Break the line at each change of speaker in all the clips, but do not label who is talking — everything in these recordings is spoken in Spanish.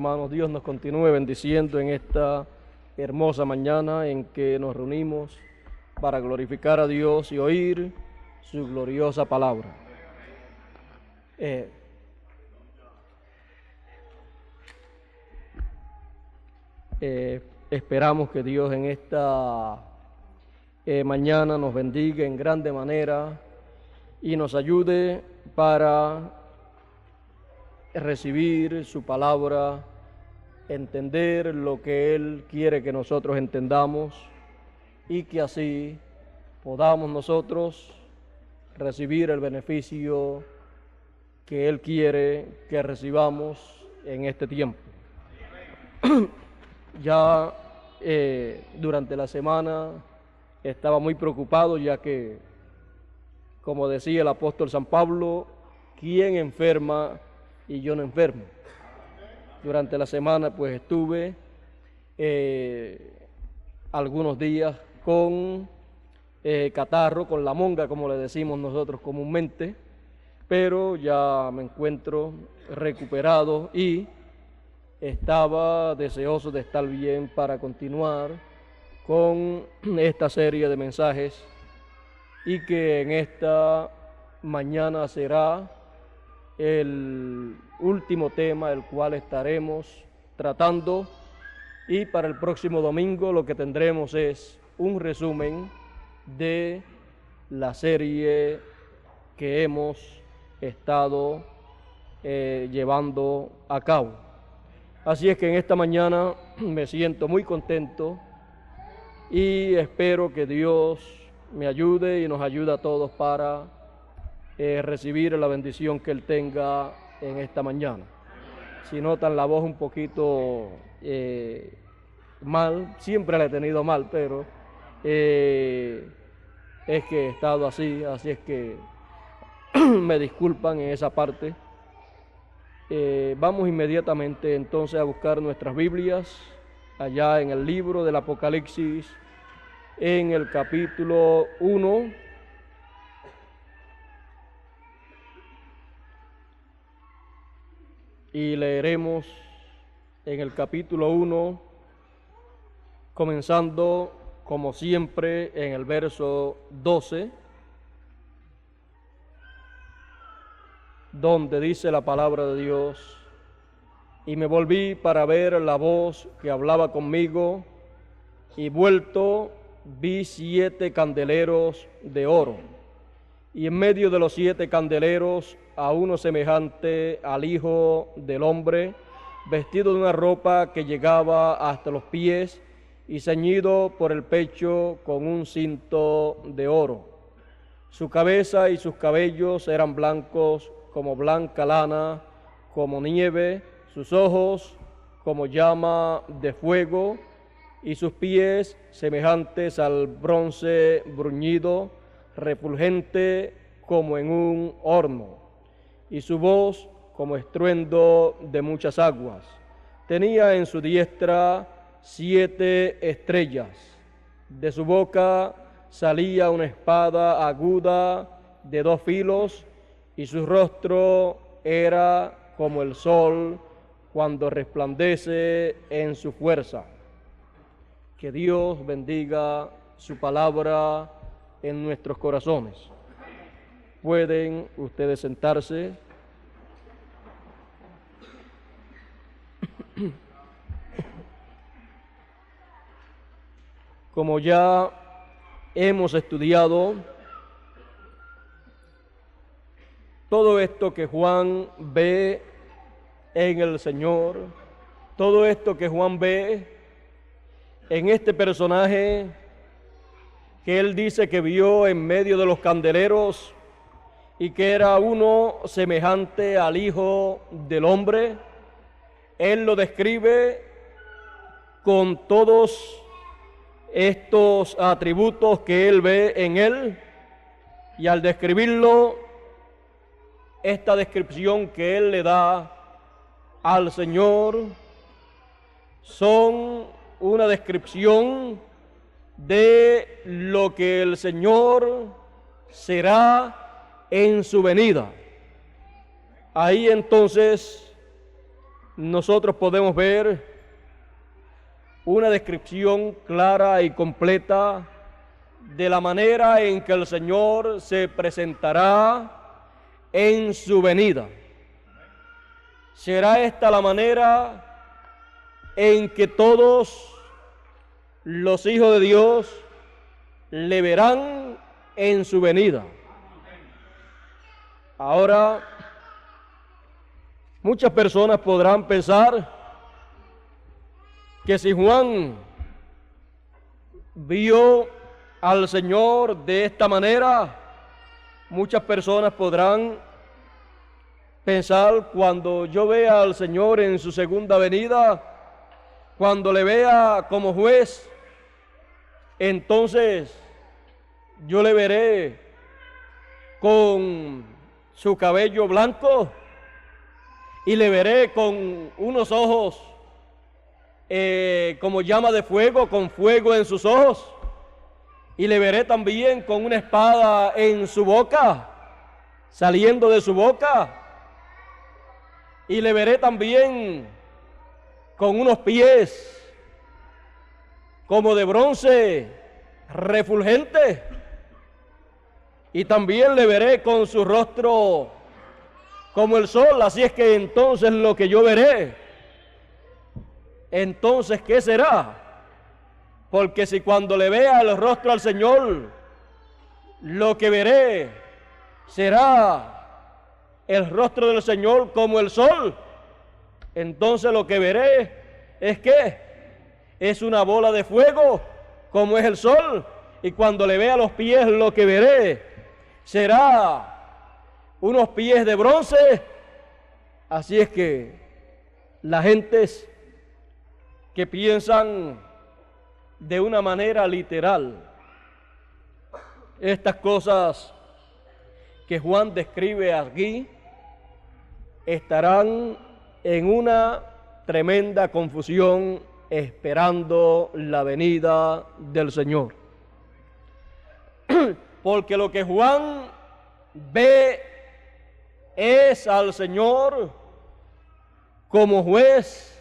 hermanos, Dios nos continúe bendiciendo en esta hermosa mañana en que nos reunimos para glorificar a Dios y oír su gloriosa palabra. Esperamos que Dios en esta mañana nos bendiga en grande manera y nos ayude para recibir su palabra, entender lo que Él quiere que nosotros entendamos y que así podamos nosotros recibir el beneficio que Él quiere que recibamos en este tiempo. Ya durante la semana estaba muy preocupado, ya que, como decía el apóstol San Pablo, ¿quién enferma y yo no enfermo? Durante la semana pues estuve algunos días con catarro, con la monga, como le decimos nosotros comúnmente, pero ya me encuentro recuperado y estaba deseoso de estar bien para continuar con esta serie de mensajes, y que en esta mañana será el último tema el cual estaremos tratando, y para el próximo domingo lo que tendremos es un resumen de la serie que hemos estado llevando a cabo. Así es que en esta mañana me siento muy contento y espero que Dios me ayude y nos ayude a todos para recibir la bendición que Él tenga en esta mañana. Si notan la voz un poquito mal, siempre la he tenido mal, pero es que he estado así es que me disculpan en esa parte. Vamos inmediatamente entonces a buscar nuestras Biblias allá en el libro del Apocalipsis, en el capítulo 1. Y leeremos en el capítulo 1, comenzando como siempre en el verso 12, donde dice la palabra de Dios: y me volví para ver la voz que hablaba conmigo, y vuelto vi 7 candeleros de oro, y en medio de los 7 candeleros a uno semejante al Hijo del Hombre, vestido de una ropa que llegaba hasta los pies y ceñido por el pecho con un cinto de oro. Su cabeza y sus cabellos eran blancos como blanca lana, como nieve, sus ojos como llama de fuego, y sus pies semejantes al bronce bruñido, refulgente como en un horno, y su voz como estruendo de muchas aguas. Tenía en su diestra 7 estrellas. De su boca salía una espada aguda de 2 filos, y su rostro era como el sol cuando resplandece en su fuerza. Que Dios bendiga su palabra en nuestros corazones. Pueden ustedes sentarse. Como ya hemos estudiado, todo esto que Juan ve en el Señor, todo esto que Juan ve en este personaje que él dice que vio en medio de los candeleros y que era uno semejante al Hijo del Hombre, él lo describe con todos estos atributos que él ve en él, y al describirlo, esta descripción que él le da al Señor son una descripción de lo que el Señor será en su venida. Ahí entonces nosotros podemos ver una descripción clara y completa de la manera en que el Señor se presentará en su venida. Será esta la manera en que todos los hijos de Dios le verán en su venida. Ahora, muchas personas podrán pensar que si Juan vio al Señor de esta manera, muchas personas podrán pensar, cuando yo vea al Señor en su segunda venida, cuando le vea como juez, entonces yo le veré con su cabello blanco y le veré con unos ojos como llama de fuego, con fuego en sus ojos, y le veré también con una espada en su boca, saliendo de su boca, y le veré también con unos pies como de bronce refulgente, y también le veré con su rostro como el sol. Así es que entonces lo que yo veré, entonces ¿qué será? Porque si cuando le vea el rostro al Señor, lo que veré será el rostro del Señor como el sol, entonces lo que veré es que es una bola de fuego como es el sol, y cuando le vea los pies, lo que veré será unos pies de bronce. Así es que las gentes que piensan de una manera literal estas cosas que Juan describe aquí, estarán en una tremenda confusión esperando la venida del Señor. Porque lo que Juan ve es al Señor como juez,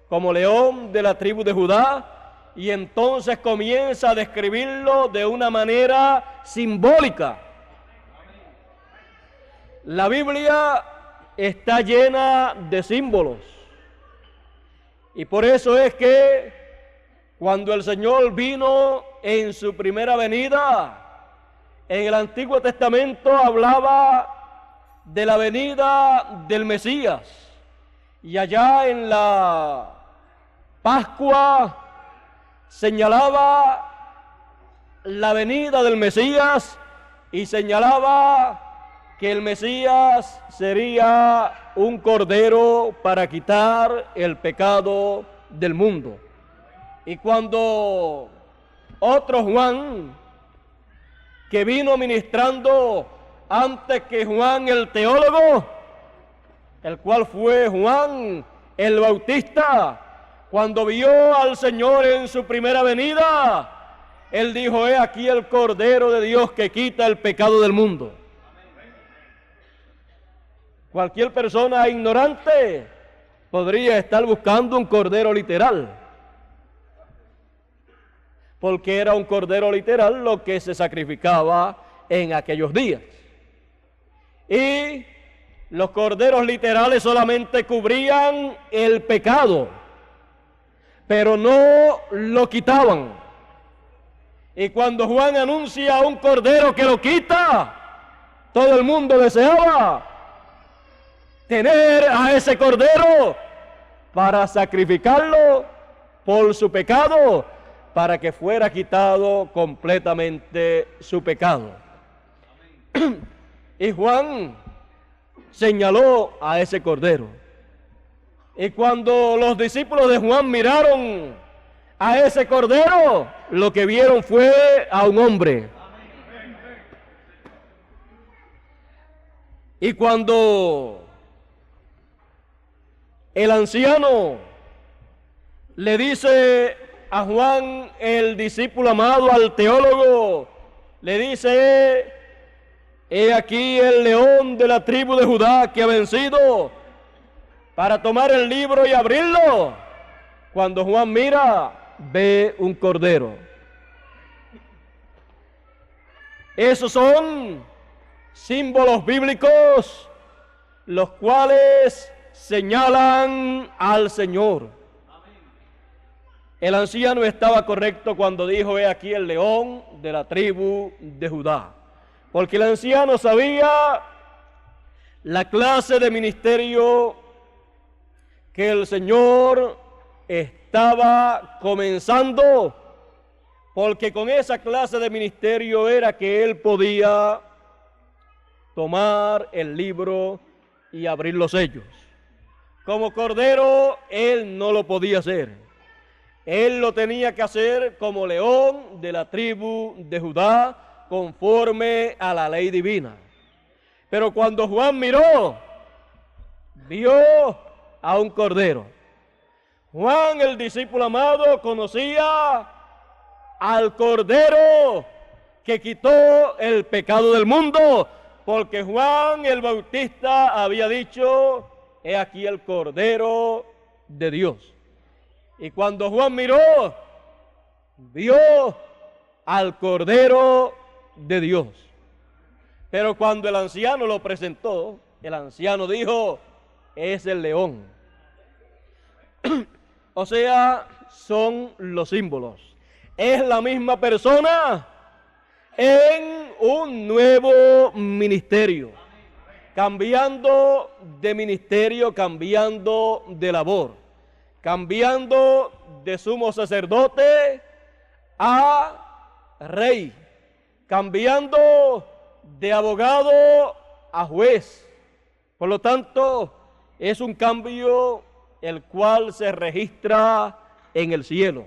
como león de la tribu de Judá, y entonces comienza a describirlo de una manera simbólica. La Biblia está llena de símbolos, y por eso es que cuando el Señor vino en su primera venida, en el Antiguo Testamento hablaba de la venida del Mesías, y allá en la Pascua señalaba la venida del Mesías y señalaba que el Mesías sería un cordero para quitar el pecado del mundo. Y cuando otro Juan, que vino ministrando antes que Juan el teólogo, el cual fue Juan el Bautista, cuando vio al Señor en su primera venida, él dijo: he aquí el Cordero de Dios que quita el pecado del mundo. Cualquier persona ignorante podría estar buscando un cordero literal, porque era un cordero literal lo que se sacrificaba en aquellos días. Y los corderos literales solamente cubrían el pecado, pero no lo quitaban. Y cuando Juan anuncia un cordero que lo quita, todo el mundo deseaba tener a ese cordero para sacrificarlo por su pecado, para que fuera quitado completamente su pecado. Y Juan señaló a ese cordero. Y cuando los discípulos de Juan miraron a ese cordero, lo que vieron fue a un hombre. Y cuando el anciano le dice a Juan, el discípulo amado, al teólogo, le dice: he aquí el león de la tribu de Judá que ha vencido. para tomar el libro y abrirlo. Cuando Juan mira, ve un cordero. Esos son símbolos bíblicos, los cuales señalan al Señor. El anciano estaba correcto cuando dijo: he aquí el león de la tribu de Judá. Porque el anciano sabía la clase de ministerio que el Señor estaba comenzando, porque con esa clase de ministerio era que él podía tomar el libro y abrir los sellos. Como cordero, él no lo podía hacer. Él lo tenía que hacer como león de la tribu de Judá, conforme a la ley divina. Pero cuando Juan miró, vio a un cordero. Juan, el discípulo amado, conocía al cordero que quitó el pecado del mundo, porque Juan el Bautista había dicho: he aquí el cordero de Dios. Y cuando Juan miró, vio al cordero de Dios. Pero cuando el anciano lo presentó, el anciano dijo: es el león. O sea, son los símbolos. Es la misma persona en un nuevo ministerio, cambiando de ministerio, cambiando de labor, cambiando de sumo sacerdote a rey, cambiando de abogado a juez. Por lo tanto, es un cambio el cual se registra en el cielo,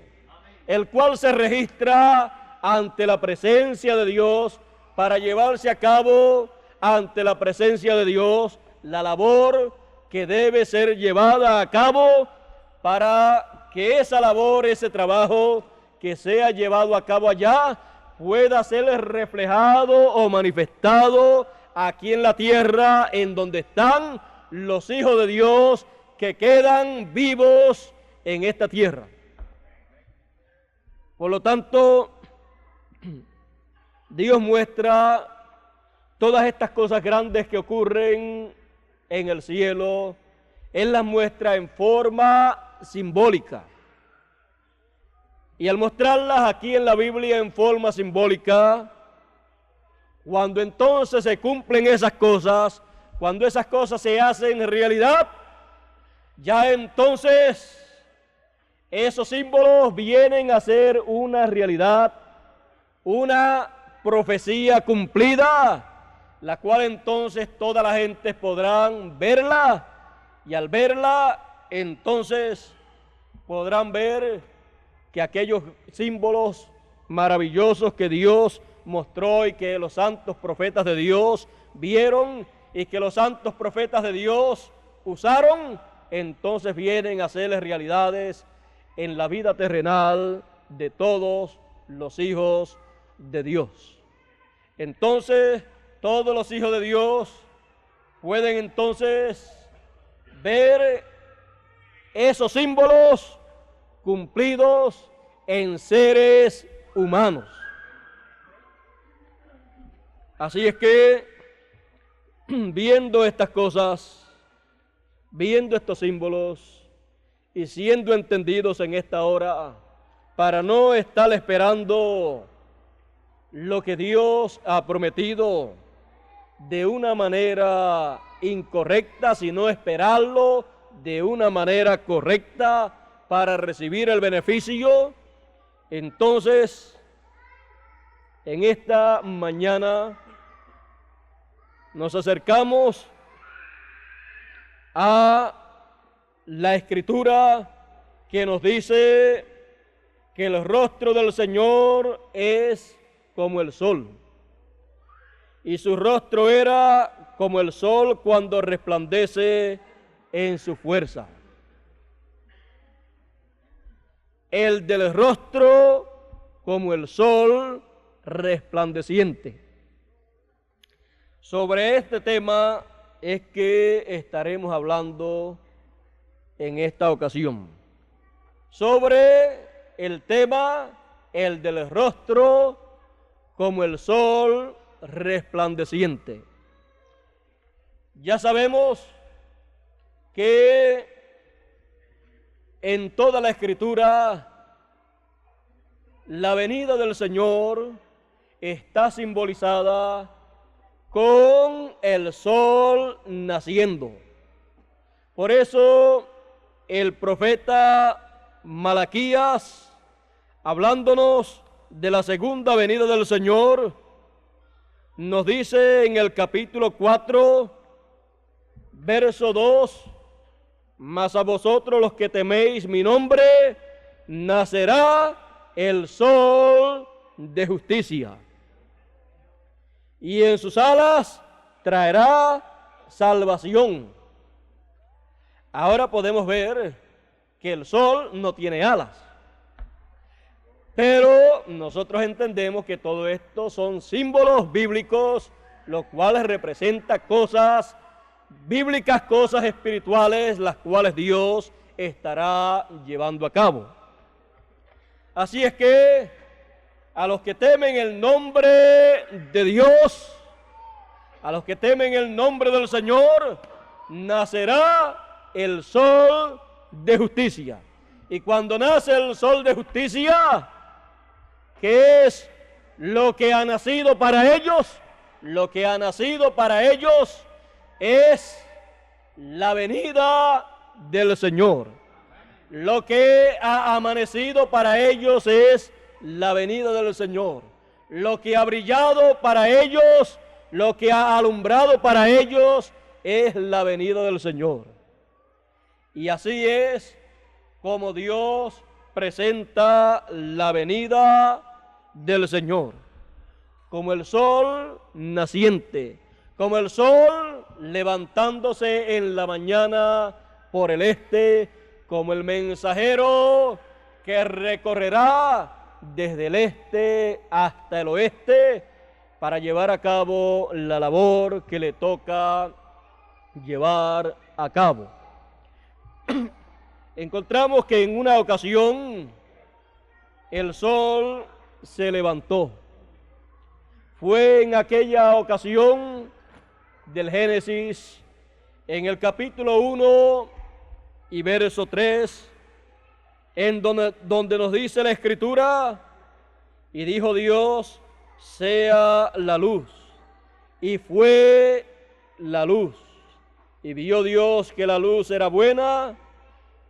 el cual se registra ante la presencia de Dios para llevarse a cabo ante la presencia de Dios la labor que debe ser llevada a cabo, para que esa labor, ese trabajo que sea llevado a cabo allá, pueda ser reflejado o manifestado aquí en la tierra, en donde están los hijos de Dios que quedan vivos en esta tierra. Por lo tanto, Dios muestra todas estas cosas grandes que ocurren en el cielo. Él las muestra en forma simbólica. Y al mostrarlas aquí en la Biblia en forma simbólica, cuando entonces se cumplen esas cosas, cuando esas cosas se hacen realidad, ya entonces esos símbolos vienen a ser una realidad, una profecía cumplida, la cual entonces toda la gente podrán verla, y al verla entonces podrán ver que aquellos símbolos maravillosos que Dios mostró y que los santos profetas de Dios vieron y que los santos profetas de Dios usaron, entonces vienen a ser realidades en la vida terrenal de todos los hijos de Dios. Entonces, todos los hijos de Dios pueden entonces ver esos símbolos cumplidos en seres humanos. Así es que, viendo estas cosas, viendo estos símbolos y siendo entendidos en esta hora, para no estar esperando lo que Dios ha prometido de una manera incorrecta, sino esperarlo de una manera correcta para recibir el beneficio, entonces, en esta mañana nos acercamos a la Escritura que nos dice que el rostro del Señor es como el sol, y su rostro era como el sol cuando resplandece en su fuerza. El del rostro como el sol resplandeciente. Sobre este tema es que estaremos hablando en esta ocasión sobre el tema, el del rostro como el sol resplandeciente. Ya sabemos que en toda la Escritura la venida del Señor está simbolizada con el sol naciendo. Por eso el profeta Malaquías, hablándonos de la segunda venida del Señor, nos dice en el capítulo 4, verso 2, mas a vosotros los que teméis mi nombre, nacerá el sol de justicia, y en sus alas traerá salvación. Ahora podemos ver que el sol no tiene alas, pero nosotros entendemos que todo esto son símbolos bíblicos, los cuales representan cosas bíblicas, cosas espirituales, las cuales Dios estará llevando a cabo. Así es que a los que temen el nombre de Dios, a los que temen el nombre del Señor, nacerá el sol de justicia. Y cuando nace el sol de justicia, ¿qué es lo que ha nacido para ellos? Lo que ha nacido para ellos es la venida del Señor. Lo que ha amanecido para ellos es la venida del Señor. Lo que ha brillado para ellos, lo que ha alumbrado para ellos es la venida del Señor. Y así es como Dios presenta la venida del Señor, como el sol naciente, como el sol levantándose en la mañana por el este, como el mensajero que recorrerá desde el este hasta el oeste para llevar a cabo la labor que le toca llevar a cabo. Encontramos que en una ocasión el sol se levantó. Fue en aquella ocasión del Génesis, en el capítulo 1 y verso 3, en donde nos dice la Escritura: y dijo Dios, sea la luz, y fue la luz. Y vio Dios que la luz era buena,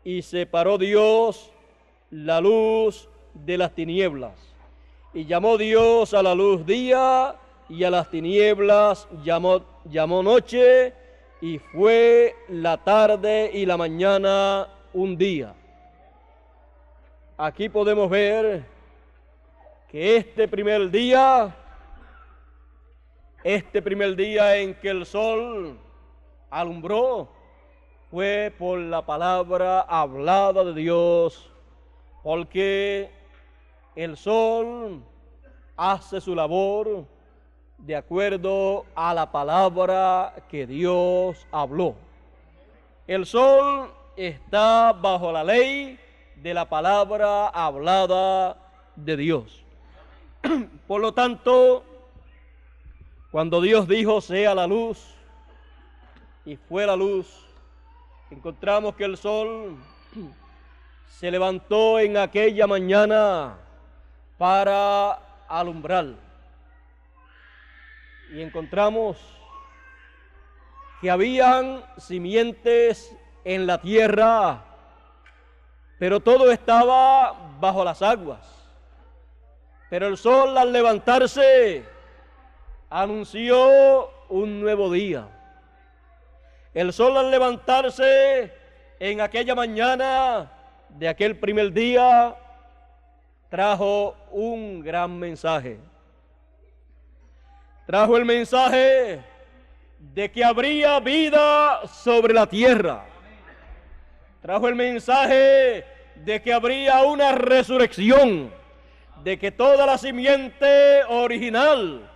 y separó Dios la luz de las tinieblas. Y llamó Dios a la luz día, y a las tinieblas llamó noche, y fue la tarde y la mañana un día. Aquí podemos ver que este primer día en que el sol alumbró, fue por la palabra hablada de Dios, porque el sol hace su labor de acuerdo a la palabra que Dios habló. El sol está bajo la ley de la palabra hablada de Dios. Por lo tanto, cuando Dios dijo sea la luz, y fue la luz, encontramos que el sol se levantó en aquella mañana para alumbrar. Y encontramos que habían simientes en la tierra, pero todo estaba bajo las aguas. Pero el sol, al levantarse, anunció un nuevo día. El sol, al levantarse en aquella mañana de aquel primer día, trajo un gran mensaje. Trajo el mensaje de que habría vida sobre la tierra. Trajo el mensaje de que habría una resurrección, de que toda la simiente original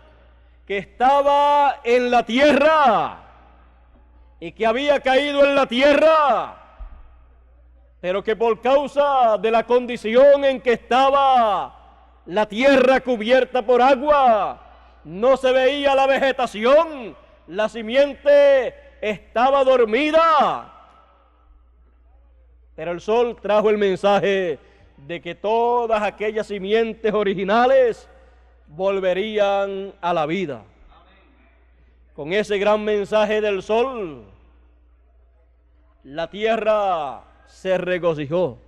que estaba en la tierra y que había caído en la tierra pero que por causa de la condición en que estaba la tierra cubierta por agua, no se veía la vegetación, la simiente estaba dormida. Pero el sol trajo el mensaje de que todas aquellas simientes originales volverían a la vida. Con ese gran mensaje del sol, la tierra se regocijó.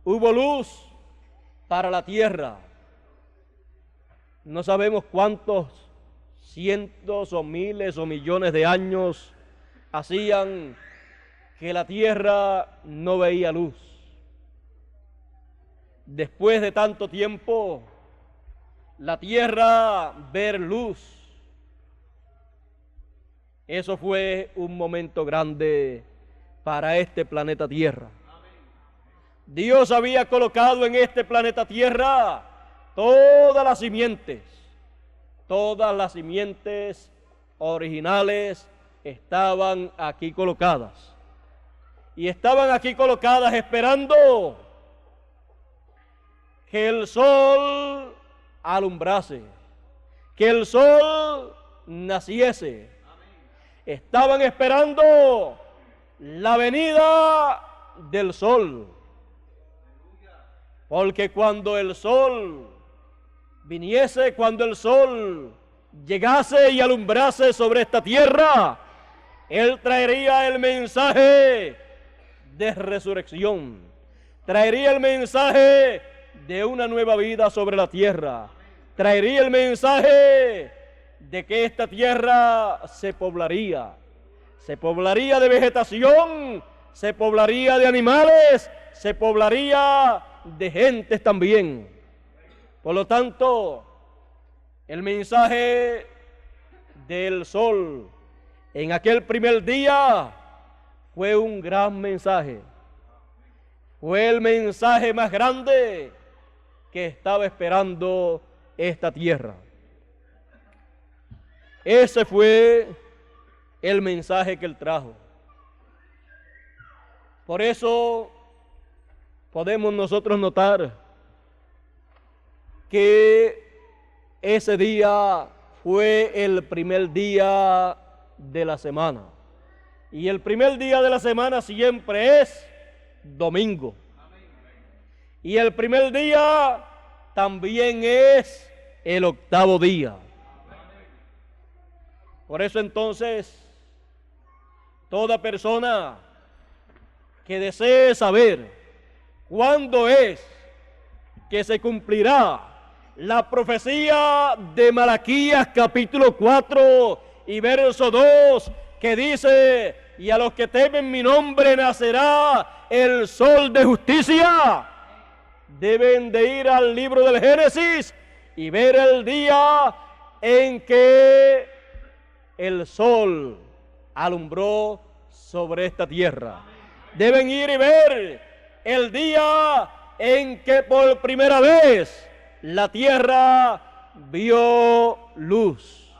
Hubo luz para la tierra. No sabemos cuántos cientos o miles o millones de años hacían que la tierra no veía luz. Después de tanto tiempo, la tierra ver luz. Eso fue un momento grande para este planeta Tierra. Dios había colocado en este planeta Tierra todas las simientes originales estaban aquí colocadas. Y estaban aquí colocadas esperando que el sol alumbrase, que el sol naciese. Estaban esperando la venida del sol, porque cuando el sol viniese, cuando el sol llegase y alumbrase sobre esta tierra, Él traería el mensaje de resurrección, traería el mensaje de una nueva vida sobre la tierra, traería el mensaje de que esta tierra se poblaría de vegetación, se poblaría de animales, se poblaría de gentes también. Por lo tanto, el mensaje del sol en aquel primer día fue un gran mensaje. Fue el mensaje más grande que estaba esperando esta tierra. Ese fue el mensaje que Él trajo. Por eso podemos nosotros notar que ese día fue el primer día de la semana. Y el primer día de la semana siempre es domingo. Y el primer día también es el octavo día. Por eso entonces, toda persona que desee saber cuándo es que se cumplirá la profecía de Malaquías capítulo 4 y verso 2, que dice: y a los que temen mi nombre nacerá el sol de justicia, deben de ir al libro del Génesis y ver el día en que el sol alumbró sobre esta tierra. Deben ir y ver el día en que por primera vez la tierra vio luz.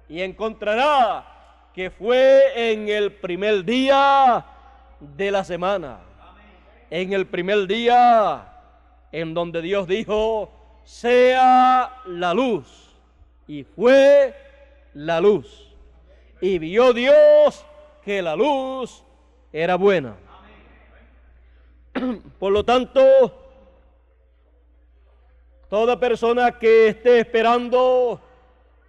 Y encontrará que fue en el primer día de la semana. En el primer día en donde Dios dijo: sea la luz. Y fue la luz. Y vio Dios que la luz era buena. Por lo tanto, toda persona que esté esperando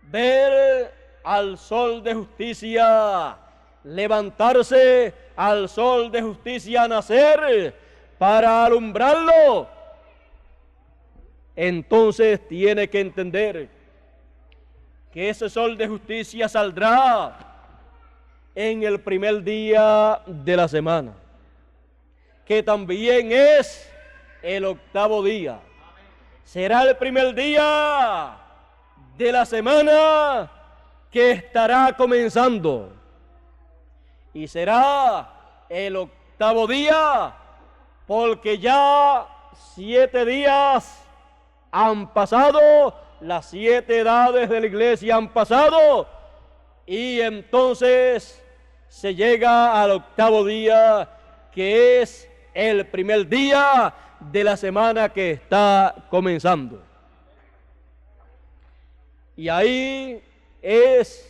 ver al sol de justicia levantarse, al sol de justicia nacer para alumbrarlo, entonces tiene que entender que ese sol de justicia saldrá en el primer día de la semana, que también es el octavo día. Será el primer día de la semana que estará comenzando, y será el octavo día porque ya 7 días han pasado, las 7 edades de la iglesia han pasado, y entonces se llega al octavo día, que es el primer día de la semana que está comenzando. Y ahí es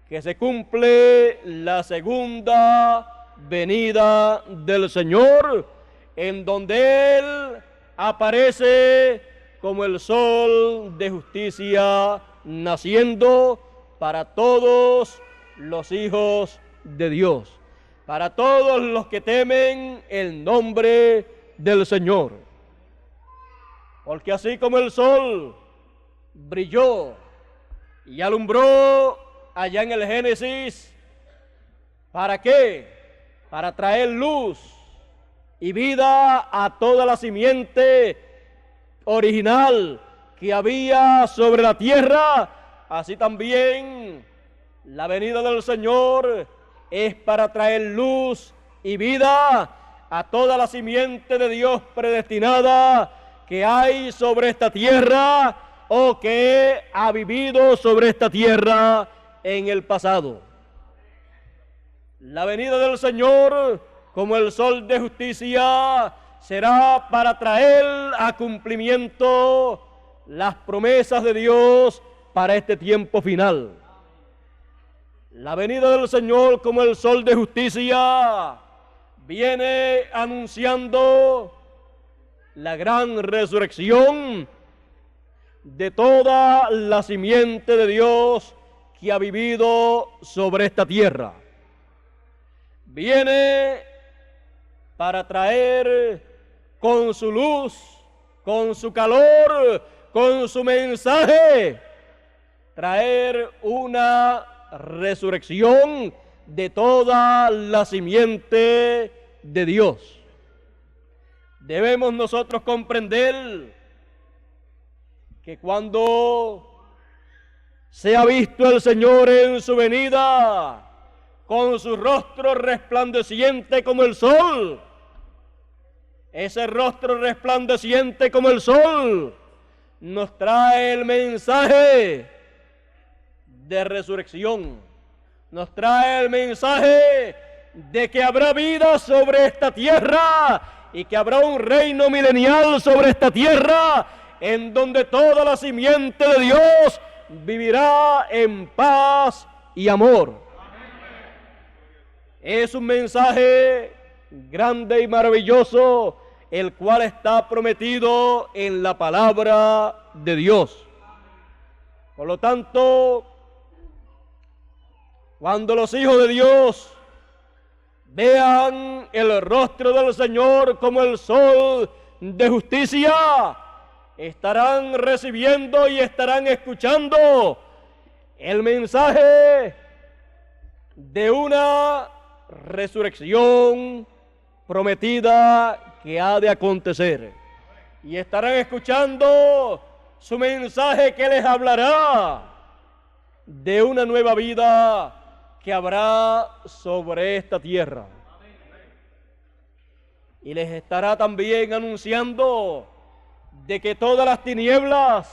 que se cumple la segunda venida del Señor, en donde Él aparece como el sol de justicia naciendo para todos los hijos de Dios, para todos los que temen el nombre del Señor. Porque así como el sol brilló y alumbró allá en el Génesis, ¿para qué? Para traer luz y vida a toda la simiente original que había sobre la tierra. Así también la venida del Señor es para traer luz y vida a toda la simiente de Dios predestinada que hay sobre esta tierra o que ha vivido sobre esta tierra en el pasado. La venida del Señor, como el sol de justicia, será para traer a cumplimiento las promesas de Dios para este tiempo final. La venida del Señor, como el sol de justicia, viene anunciando la gran resurrección de toda la simiente de Dios que ha vivido sobre esta tierra. Viene para traer con su luz, con su calor, con su mensaje, traer una resurrección de toda la simiente de Dios. Debemos nosotros comprender que cuando sea visto el Señor en su venida, con su rostro resplandeciente como el sol, ese rostro resplandeciente como el sol nos trae el mensaje de resurrección, nos trae el mensaje de que habrá vida sobre esta tierra y que habrá un reino milenial sobre esta tierra en donde toda la simiente de Dios vivirá en paz y amor. Es un mensaje grande y maravilloso, el cual está prometido en la palabra de Dios. Por lo tanto, cuando los hijos de Dios vean el rostro del Señor como el sol de justicia, estarán recibiendo y estarán escuchando el mensaje de una resurrección prometida que ha de acontecer. Y estarán escuchando su mensaje que les hablará de una nueva vida que habrá sobre esta tierra. Y les estará también anunciando de que todas las tinieblas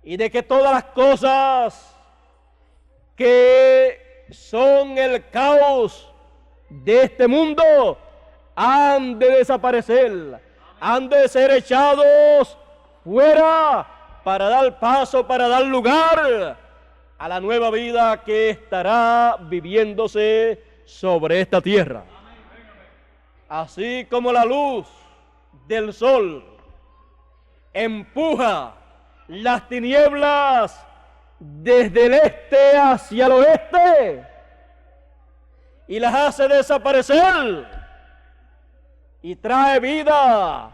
y de que todas las cosas que son el caos de este mundo han de desaparecer, han de ser echados fuera para dar paso, para dar lugar a la nueva vida que estará viviéndose sobre esta tierra. Así como la luz del sol empuja las tinieblas desde el este hacia el oeste y las hace desaparecer y trae vida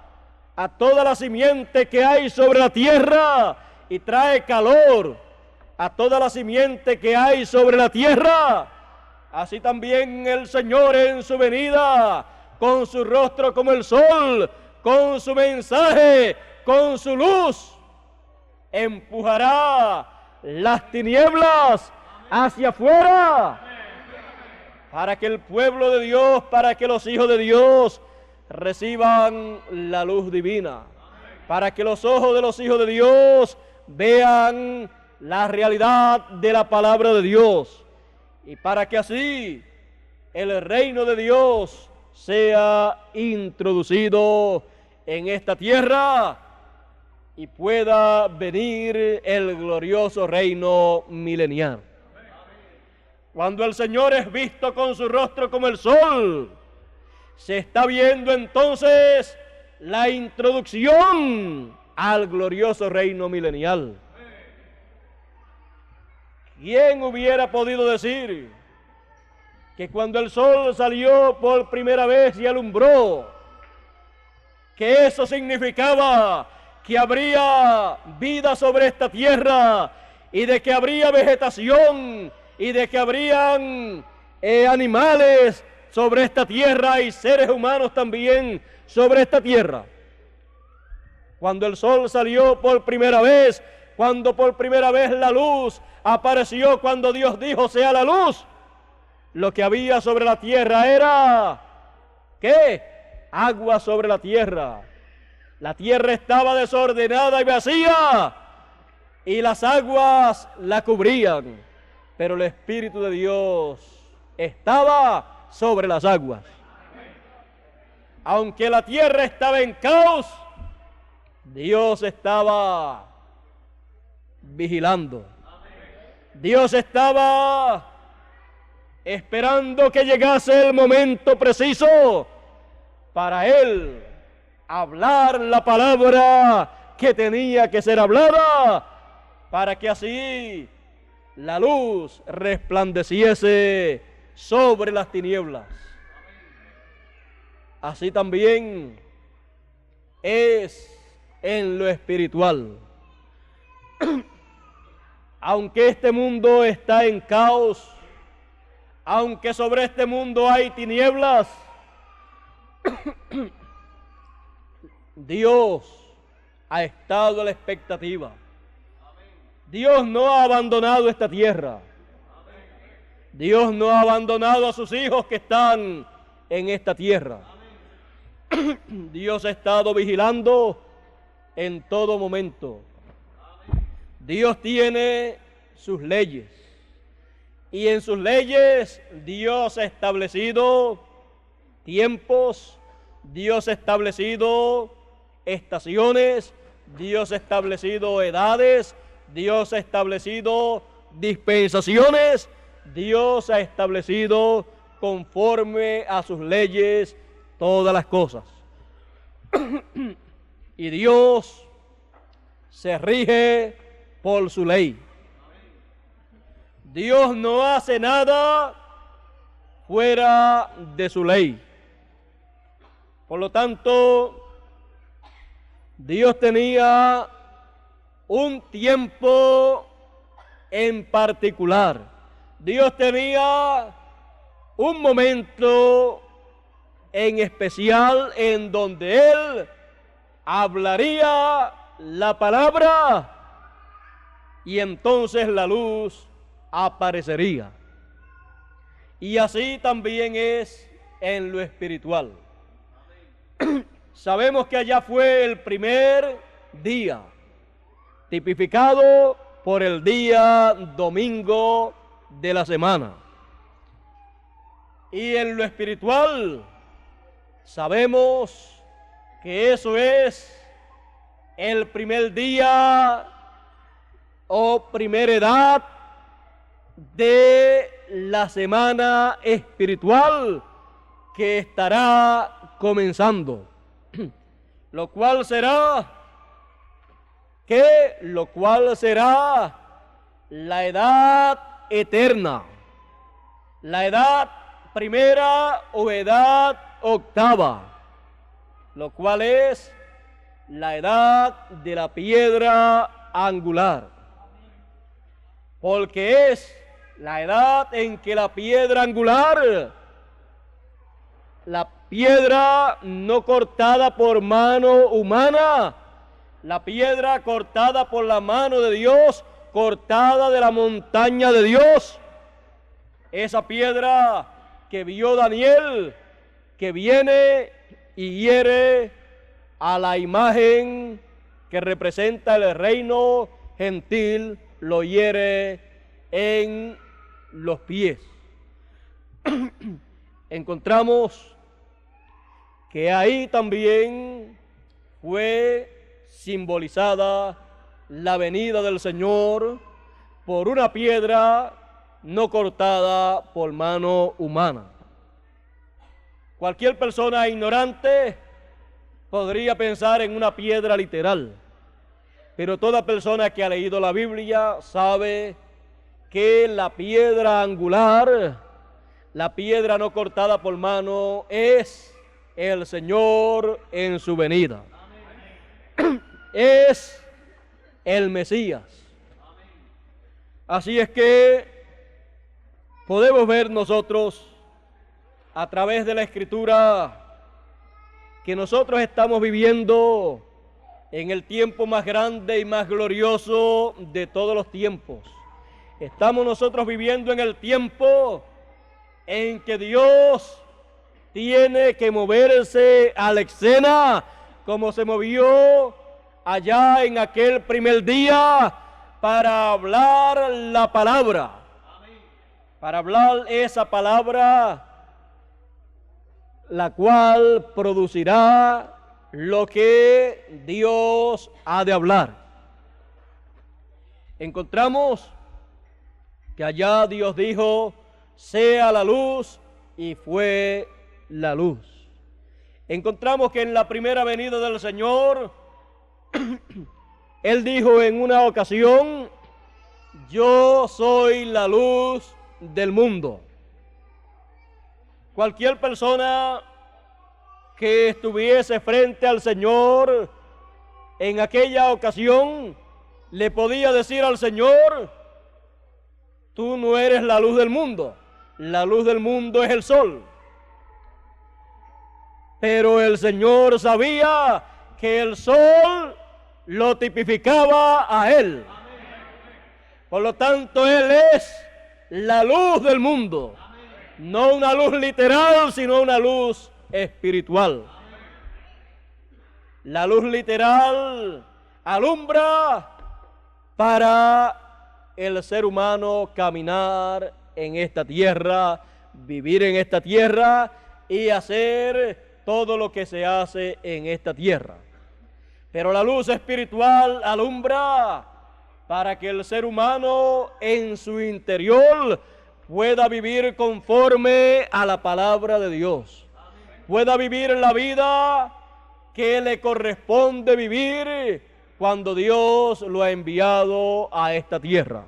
a toda la simiente que hay sobre la tierra y trae calor a toda la simiente que hay sobre la tierra, así también el Señor en su venida, con su rostro como el sol, con su mensaje, con su luz, empujará las tinieblas hacia afuera para que el pueblo de Dios, para que los hijos de Dios reciban la luz divina, para que los ojos de los hijos de Dios vean la realidad de la palabra de Dios y para que así el reino de Dios sea introducido en esta tierra y pueda venir el glorioso reino milenial. Cuando el Señor es visto con su rostro como el sol, se está viendo entonces la introducción al glorioso reino milenial. ¿Quién hubiera podido decir que cuando el sol salió por primera vez y alumbró, que eso significaba que habría vida sobre esta tierra y de que habría vegetación y de que habrían animales sobre esta tierra y seres humanos también sobre esta tierra? Cuando el sol salió por primera vez, cuando por primera vez la luz apareció, cuando Dios dijo sea la luz, lo que había sobre la tierra era, ¿qué? Agua sobre la tierra. La tierra estaba desordenada y vacía y las aguas la cubrían, pero el Espíritu de Dios estaba sobre las aguas. Aunque la tierra estaba en caos, Dios estaba vigilando. Dios estaba esperando que llegase el momento preciso para Él hablar la palabra que tenía que ser hablada, para que así la luz resplandeciese sobre las tinieblas. Así también es en lo espiritual. Aunque este mundo está en caos, aunque sobre este mundo hay tinieblas, Dios ha estado a la expectativa. Dios no ha abandonado esta tierra. Dios no ha abandonado a sus hijos que están en esta tierra. Dios ha estado vigilando en todo momento. Dios tiene sus leyes y en sus leyes Dios ha establecido tiempos, Dios ha establecido estaciones, Dios ha establecido edades, Dios ha establecido dispensaciones, Dios ha establecido conforme a sus leyes todas las cosas. Y Dios se rige por su ley. Dios no hace nada fuera de su ley. Por lo tanto, Dios tenía un tiempo en particular. Dios tenía un momento en especial en donde Él hablaría la palabra y entonces la luz aparecería. Y así también es en lo espiritual. Sabemos que allá fue el primer día, tipificado por el día domingo de la semana. Y en lo espiritual sabemos que eso es el primer día o primera edad de la semana espiritual que estará comenzando. Lo cual será, ¿qué? Lo cual será la edad eterna, la edad primera o edad octava, lo cual es la edad de la piedra angular, porque es la edad en que la piedra angular, la piedra no cortada por mano humana, la piedra cortada por la mano de Dios, cortada de la montaña de Dios, esa piedra que vio Daniel, que viene y hiere a la imagen que representa el reino gentil, lo hiere en los pies. Encontramos que ahí también fue simbolizada la venida del Señor por una piedra no cortada por mano humana. Cualquier persona ignorante podría pensar en una piedra literal, pero toda persona que ha leído la Biblia sabe que la piedra angular, la piedra no cortada por mano, es el Señor en su venida. Es el Mesías. Así es que podemos ver nosotros a través de la Escritura que nosotros estamos viviendo en el tiempo más grande y más glorioso de todos los tiempos. Estamos nosotros viviendo en el tiempo en que Dios tiene que moverse a la escena como se movió allá en aquel primer día para hablar la palabra, para hablar esa palabra, la cual producirá lo que Dios ha de hablar. Encontramos que allá Dios dijo, sea la luz, y fue la luz. Encontramos que en la primera venida del Señor, Él dijo en una ocasión, yo soy la luz del mundo. Cualquier persona que estuviese frente al Señor en aquella ocasión le podía decir al Señor, tú no eres la luz del mundo, la luz del mundo es el sol. Pero el Señor sabía que el sol lo tipificaba a Él. Por lo tanto, Él es la luz del mundo. No una luz literal, sino una luz espiritual. La luz literal alumbra para el ser humano caminar en esta tierra, vivir en esta tierra y hacer todo lo que se hace en esta tierra. Pero la luz espiritual alumbra para que el ser humano en su interior pueda vivir conforme a la palabra de Dios, pueda vivir la vida que le corresponde vivir cuando Dios lo ha enviado a esta tierra.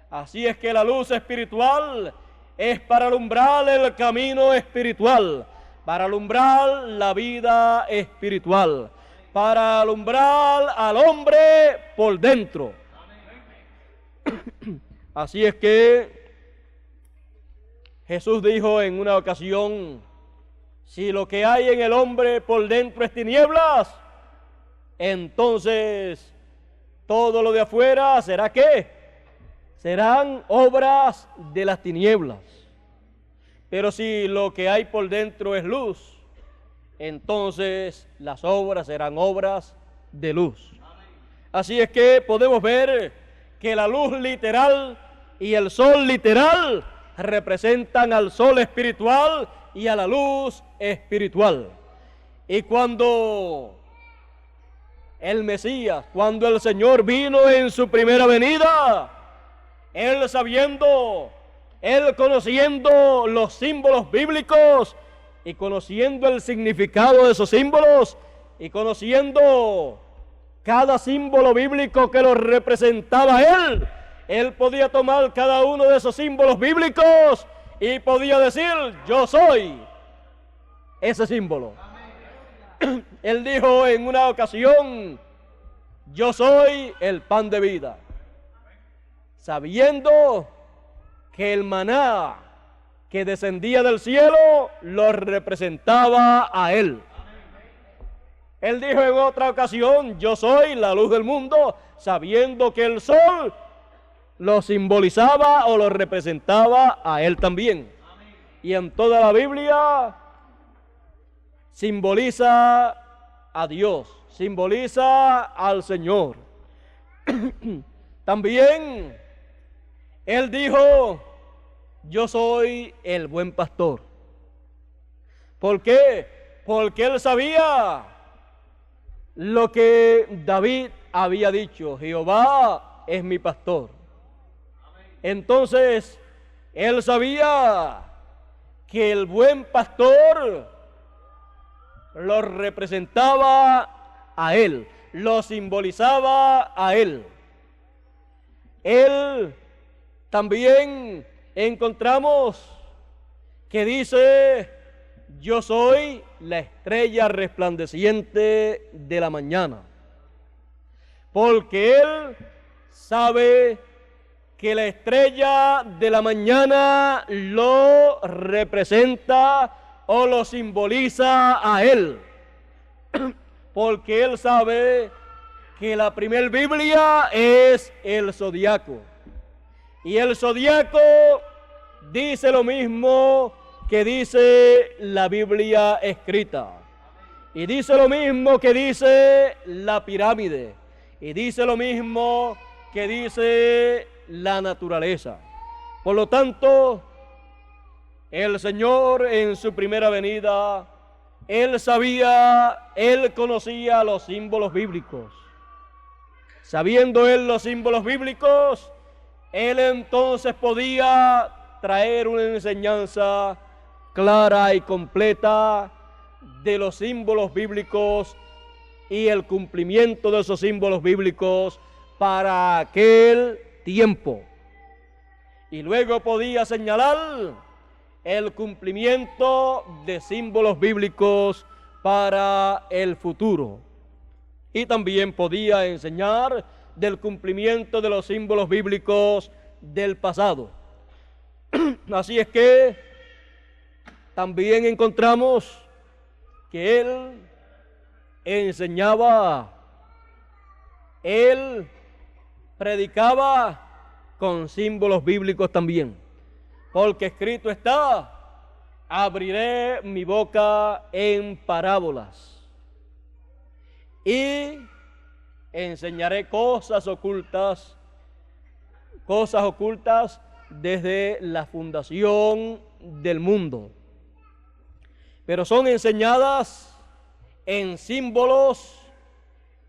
Así es que la luz espiritual es para alumbrar el camino espiritual, para alumbrar la vida espiritual, para alumbrar al hombre por dentro. Así es que Jesús dijo en una ocasión, si lo que hay en el hombre por dentro es tinieblas, entonces todo lo de afuera será ¿qué? Serán obras de las tinieblas. Pero si lo que hay por dentro es luz, entonces las obras serán obras de luz. Así es que podemos ver que la luz literal y el sol literal representan al sol espiritual y a la luz espiritual. Y cuando el Mesías, cuando el Señor vino en su primera venida, Él sabiendo, Él conociendo los símbolos bíblicos y conociendo el significado de esos símbolos y conociendo cada símbolo bíblico que lo representaba a Él podía tomar cada uno de esos símbolos bíblicos y podía decir, yo soy ese símbolo. Él dijo en una ocasión, yo soy el pan de vida, sabiendo que el maná que descendía del cielo lo representaba a Él. Él dijo en otra ocasión, yo soy la luz del mundo, sabiendo que el sol lo simbolizaba o lo representaba a Él también. Y en toda la Biblia simboliza a Dios, simboliza al Señor. También Él dijo, yo soy el buen pastor. ¿Por qué? Porque él sabía lo que David había dicho: Jehová es mi pastor. Entonces, él sabía que el buen pastor lo representaba a él, lo simbolizaba a él. Él también encontramos que dice: yo soy la estrella resplandeciente de la mañana. Porque él sabe que la estrella de la mañana lo representa o lo simboliza a él. Porque él sabe que la primer Biblia es el zodiaco. Y el zodiaco dice lo mismo que dice la Biblia escrita. Y dice lo mismo que dice la pirámide. Y dice lo mismo que dice la naturaleza. Por lo tanto, el Señor en su primera venida, Él sabía, Él conocía los símbolos bíblicos. Sabiendo Él los símbolos bíblicos, Él entonces podía traer una enseñanza clara y completa de los símbolos bíblicos y el cumplimiento de esos símbolos bíblicos para aquel tiempo. Y luego podía señalar el cumplimiento de símbolos bíblicos para el futuro. Y también podía enseñar del cumplimiento de los símbolos bíblicos del pasado. Así es que también encontramos que él enseñaba, él predicaba con símbolos bíblicos también. Porque escrito está: abriré mi boca en parábolas y enseñaré cosas ocultas desde la fundación del mundo. Pero son enseñadas en símbolos,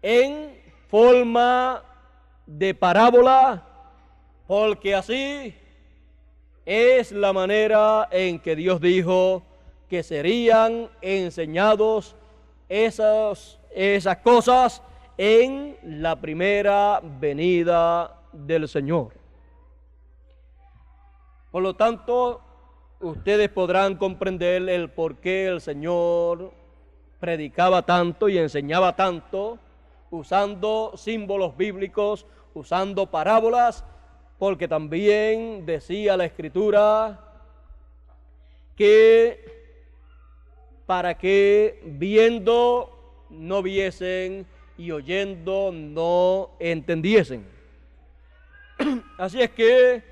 en forma de parábola, porque así es la manera en que Dios dijo que serían enseñados esas cosas en la primera venida del Señor. Por lo tanto, ustedes podrán comprender el por qué el Señor predicaba tanto y enseñaba tanto, usando símbolos bíblicos, usando parábolas, porque también decía la Escritura que para que viendo no viesen y oyendo no entendiesen. Así es que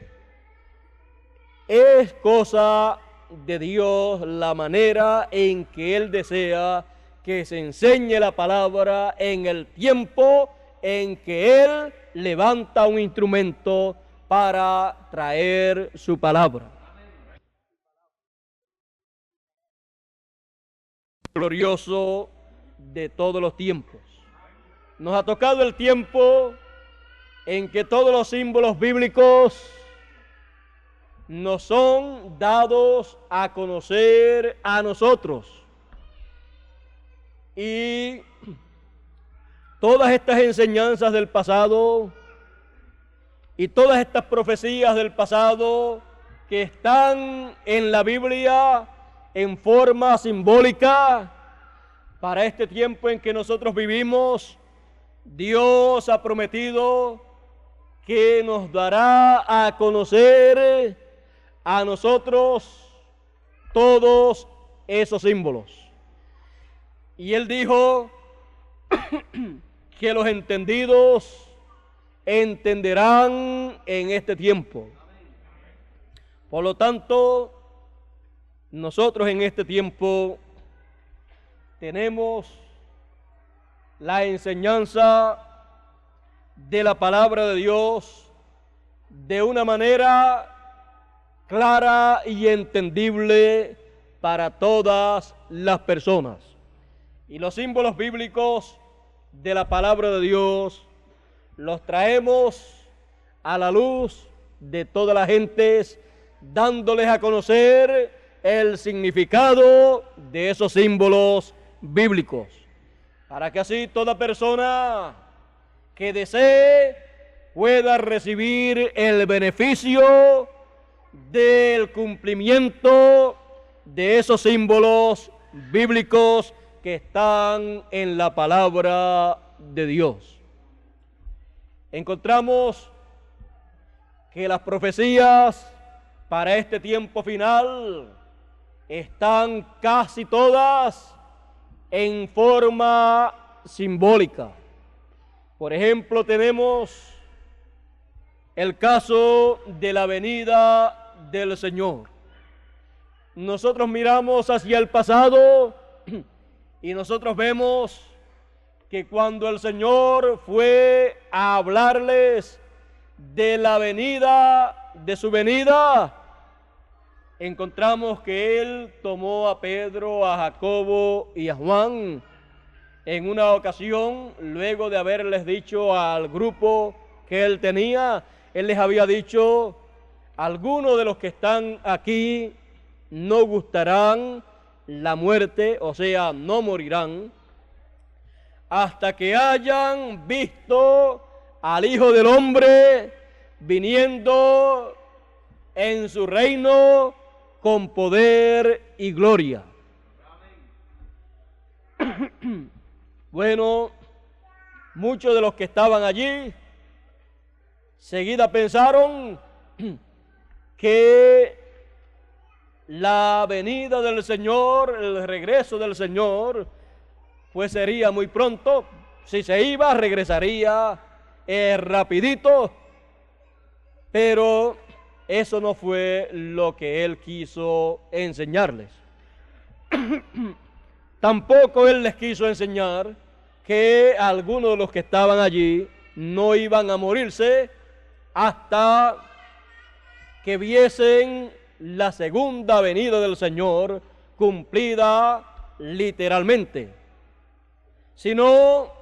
es cosa de Dios la manera en que Él desea que se enseñe la palabra en el tiempo en que Él levanta un instrumento para traer su palabra. Glorioso de todos los tiempos. Nos ha tocado el tiempo en que todos los símbolos bíblicos nos son dados a conocer a nosotros. Y todas estas enseñanzas del pasado y todas estas profecías del pasado que están en la Biblia en forma simbólica, para este tiempo en que nosotros vivimos, Dios ha prometido que nos dará a conocer a nosotros todos esos símbolos. Y Él dijo que los entendidos entenderán en este tiempo. Por lo tanto, nosotros en este tiempo tenemos la enseñanza de la palabra de Dios de una manera clara y entendible para todas las personas. Y los símbolos bíblicos de la palabra de Dios los traemos a la luz de todas las gentes, dándoles a conocer el significado de esos símbolos bíblicos, para que así toda persona que desee pueda recibir el beneficio del cumplimiento de esos símbolos bíblicos que están en la palabra de Dios. Encontramos que las profecías para este tiempo final están casi todas en forma simbólica. Por ejemplo, tenemos el caso de la venida del Señor. Nosotros miramos hacia el pasado y nosotros vemos que cuando el Señor fue a hablarles de la venida, de su venida, encontramos que Él tomó a Pedro, a Jacobo y a Juan en una ocasión, luego de haberles dicho al grupo que Él tenía, Él les había dicho: algunos de los que están aquí no gustarán la muerte, o sea, no morirán, hasta que hayan visto al Hijo del Hombre viniendo en su reino con poder y gloria. Bueno, muchos de los que estaban allí seguida pensaron que la venida del Señor, el regreso del Señor, pues sería muy pronto. Si se iba, regresaría rapidito. Pero eso no fue lo que Él quiso enseñarles. Tampoco Él les quiso enseñar que algunos de los que estaban allí no iban a morirse hasta que viesen la segunda venida del Señor cumplida literalmente, sino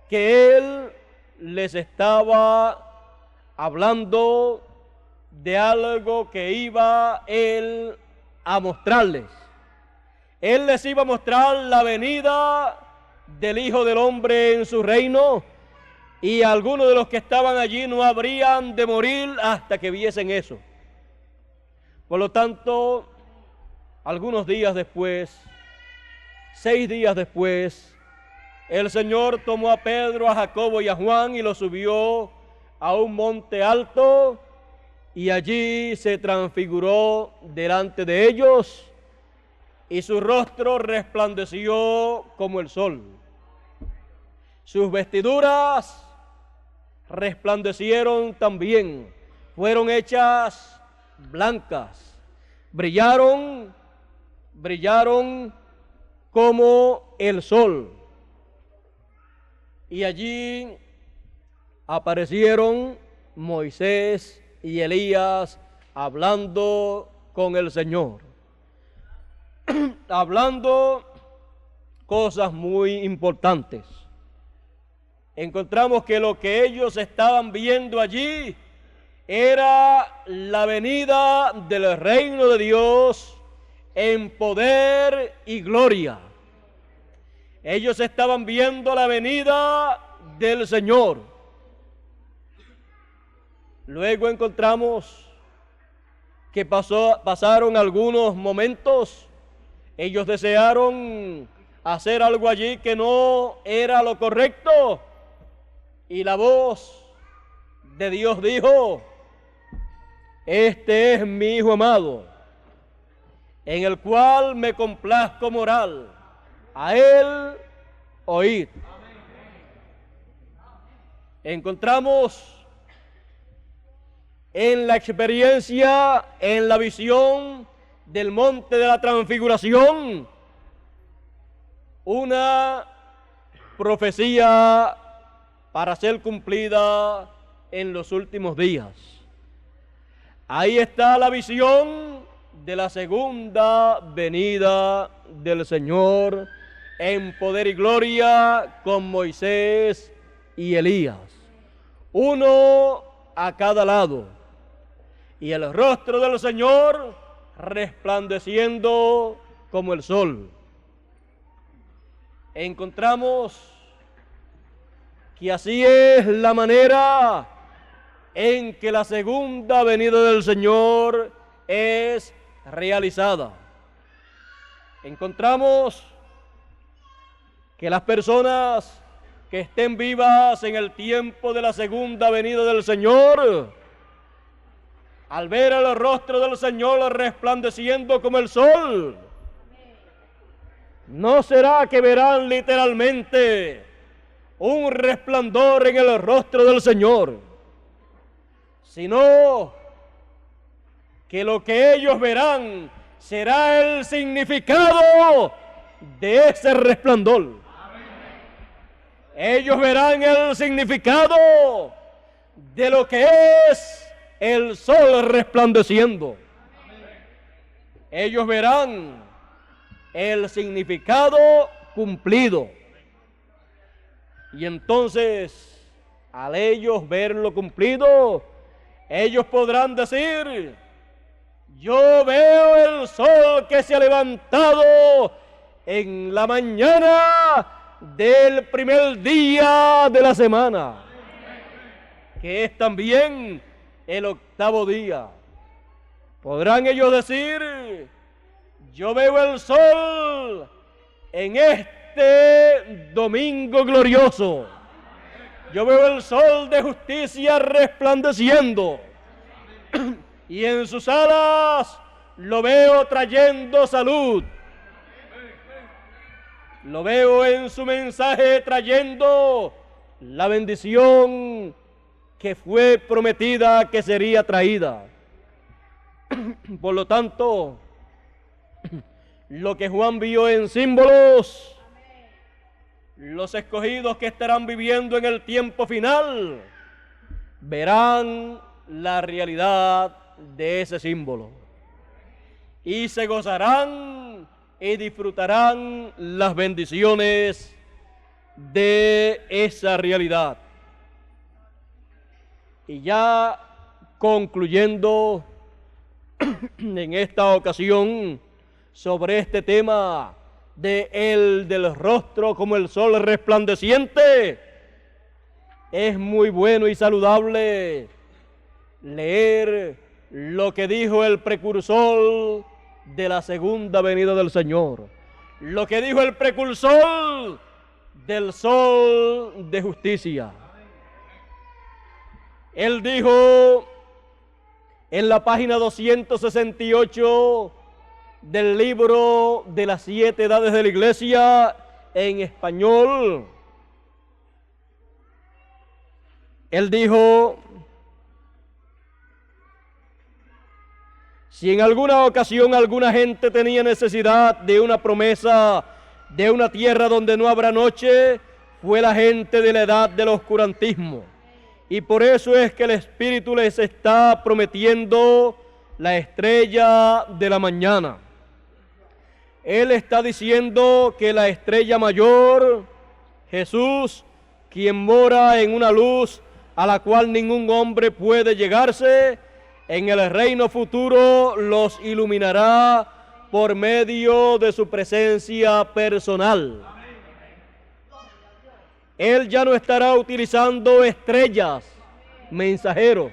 que Él les estaba hablando de algo que iba Él a mostrarles. Él les iba a mostrar la venida del Hijo del Hombre en su reino, y algunos de los que estaban allí no habrían de morir hasta que viesen eso. Por lo tanto, algunos días después, 6 días después, el Señor tomó a Pedro, a Jacobo y a Juan y los subió a un monte alto, y allí se transfiguró delante de ellos, y su rostro resplandeció como el sol. Sus vestiduras resplandecieron también, fueron hechas blancas, brillaron como el sol. Y allí aparecieron Moisés y Elías hablando con el Señor, hablando cosas muy importantes. Encontramos que lo que ellos estaban viendo allí era la venida del reino de Dios en poder y gloria. Ellos estaban viendo la venida del Señor. Luego encontramos que pasaron algunos momentos. Ellos desearon hacer algo allí que no era lo correcto, y la voz de Dios dijo: este es mi Hijo amado, en el cual me complazco morar. A Él oíd. Encontramos en la experiencia, en la visión del monte de la transfiguración, una profecía para ser cumplida en los últimos días. Ahí está la visión de la segunda venida del Señor en poder y gloria con Moisés y Elías, uno a cada lado, y el rostro del Señor resplandeciendo como el sol. Encontramos que así es la manera en que la segunda venida del Señor es realizada. Encontramos que las personas que estén vivas en el tiempo de la segunda venida del Señor, al ver el rostro del Señor resplandeciendo como el sol, no será que verán literalmente un resplandor en el rostro del Señor, sino que lo que ellos verán será el significado de ese resplandor. Ellos verán el significado de lo que es el sol resplandeciendo. Ellos verán el significado cumplido. Y entonces, al ellos verlo cumplido, ellos podrán decir: yo veo el sol que se ha levantado en la mañana del primer día de la semana, que es también el octavo día. Podrán ellos decir: yo veo el sol en este domingo glorioso. Yo veo el sol de justicia resplandeciendo. Y en sus alas lo veo trayendo salud. Lo veo en su mensaje trayendo la bendición que fue prometida que sería traída. Por lo tanto, lo que Juan vio en símbolos, los escogidos que estarán viviendo en el tiempo final, verán la realidad de ese símbolo y se gozarán y disfrutarán las bendiciones de esa realidad. Y ya concluyendo en esta ocasión sobre este tema de el del rostro como el sol resplandeciente, es muy bueno y saludable leer lo que dijo el precursor de la segunda venida del Señor, lo que dijo el precursor del sol de justicia. Él dijo en la página 268 del libro de las 7 edades de la Iglesia en español, él dijo: si en alguna ocasión alguna gente tenía necesidad de una promesa de una tierra donde no habrá noche, fue la gente de la edad del oscurantismo. Y por eso es que el Espíritu les está prometiendo la estrella de la mañana. Él está diciendo que la estrella mayor, Jesús, quien mora en una luz a la cual ningún hombre puede llegarse, en el reino futuro los iluminará por medio de su presencia personal. Él ya no estará utilizando estrellas, mensajeros.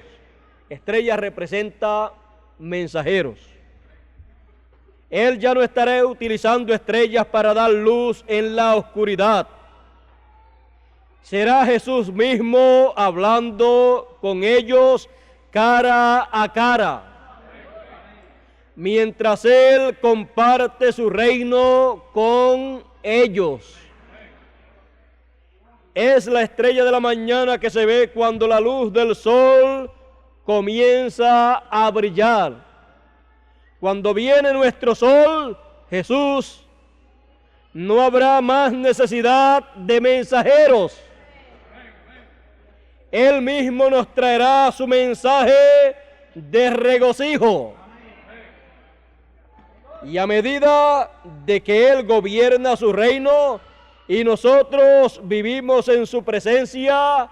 Estrella representa mensajeros. Él ya no estará utilizando estrellas para dar luz en la oscuridad. Será Jesús mismo hablando con ellos cara a cara, mientras Él comparte su reino con ellos. Es la estrella de la mañana que se ve cuando la luz del sol comienza a brillar. Cuando viene nuestro sol, Jesús, no habrá más necesidad de mensajeros. Él mismo nos traerá su mensaje de regocijo. Y a medida de que Él gobierna su reino y nosotros vivimos en su presencia,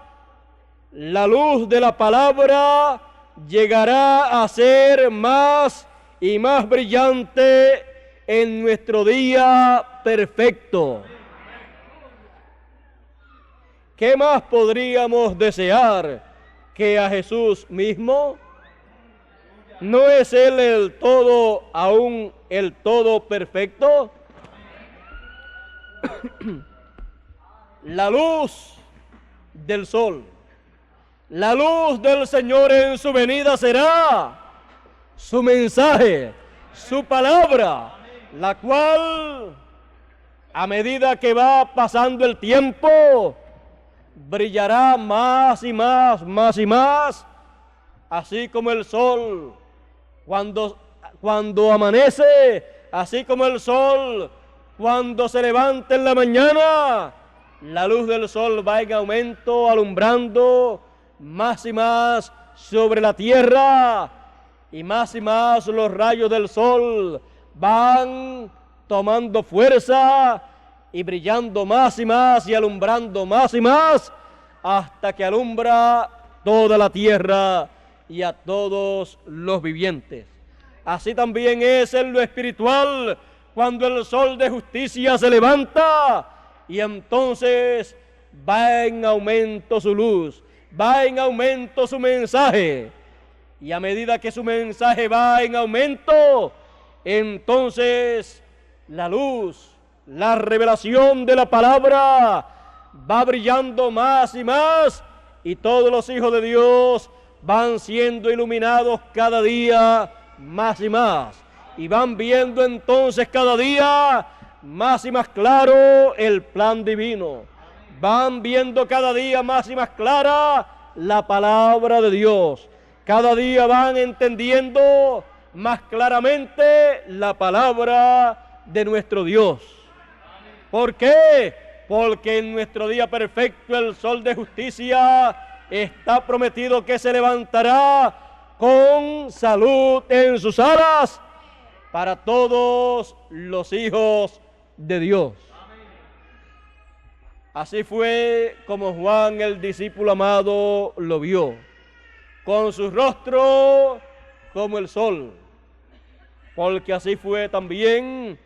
la luz de la palabra llegará a ser más y más brillante en nuestro día perfecto. ¿Qué más podríamos desear que a Jesús mismo? ¿No es Él el todo, aún el todo perfecto? La luz del sol, la luz del Señor en su venida será su mensaje, su palabra, la cual, a medida que va pasando el tiempo, brillará más y más, más y más, así como el sol cuando amanece, así como el sol cuando se levanta en la mañana. La luz del sol va en aumento, alumbrando más y más sobre la tierra, y más los rayos del sol van tomando fuerza y brillando más y alumbrando más y más, hasta que alumbra toda la tierra y a todos los vivientes. Así también es en lo espiritual, cuando el sol de justicia se levanta, y entonces va en aumento su luz, va en aumento su mensaje, y a medida que su mensaje va en aumento, entonces la luz, la revelación de la palabra va brillando más, y todos los hijos de Dios van siendo iluminados cada día más y van viendo entonces cada día más y más claro el plan divino. Van viendo cada día más y más clara la palabra de Dios. Cada día van entendiendo más claramente la palabra de nuestro Dios. ¿Por qué? Porque en nuestro día perfecto el sol de justicia está prometido que se levantará con salud en sus alas para todos los hijos de Dios. Así fue como Juan, el discípulo amado, lo vio, con su rostro como el sol, porque así fue también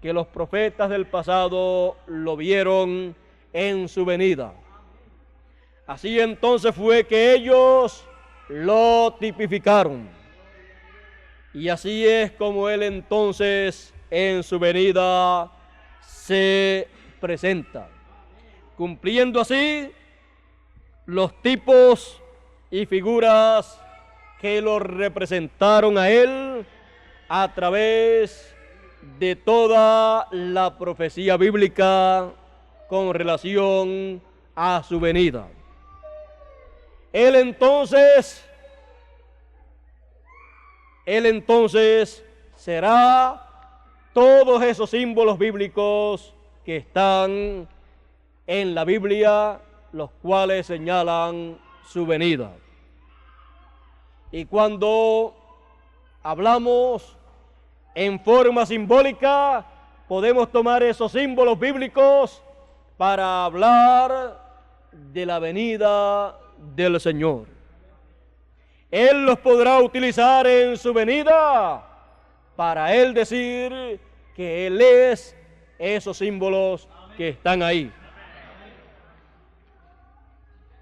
que los profetas del pasado lo vieron en su venida. Así entonces fue que ellos lo tipificaron. Y así es como Él entonces en su venida se presenta, cumpliendo así los tipos y figuras que lo representaron a Él a través de toda la profecía bíblica con relación a su venida. Él entonces será todos esos símbolos bíblicos que están en la Biblia, los cuales señalan su venida. Y cuando hablamos en forma simbólica, podemos tomar esos símbolos bíblicos para hablar de la venida del Señor. Él los podrá utilizar en su venida para Él decir que Él es esos símbolos que están ahí.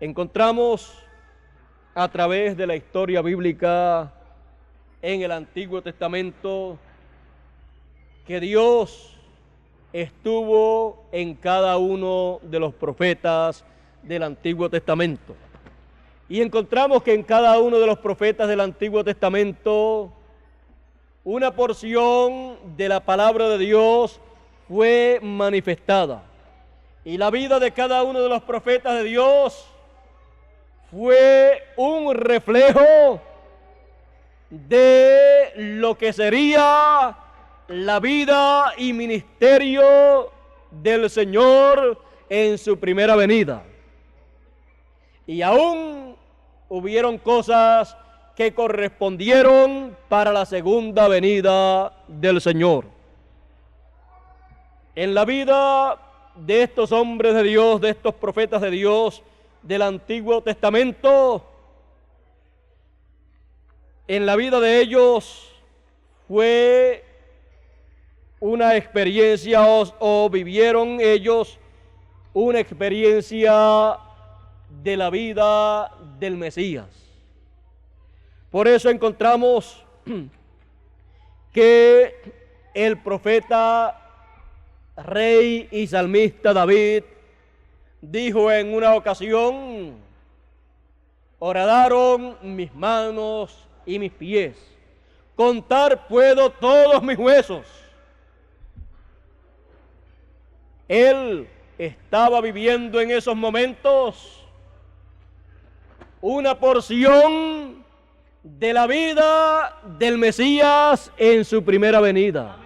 Encontramos a través de la historia bíblica en el Antiguo Testamento que Dios estuvo en cada uno de los profetas del Antiguo Testamento. Y encontramos que en cada uno de los profetas del Antiguo Testamento una porción de la palabra de Dios fue manifestada. Y la vida de cada uno de los profetas de Dios fue un reflejo de lo que sería la vida y ministerio del Señor en su primera venida. Y aún hubieron cosas que correspondieron para la segunda venida del Señor. En la vida de estos hombres de Dios, de estos profetas de Dios del Antiguo Testamento, en la vida de ellos fue una experiencia o vivieron ellos una experiencia de la vida del Mesías. Por eso encontramos que el profeta, rey y salmista David dijo en una ocasión: horadaron mis manos y mis pies, contar puedo todos mis huesos. Él estaba viviendo en esos momentos una porción de la vida del Mesías en su primera venida.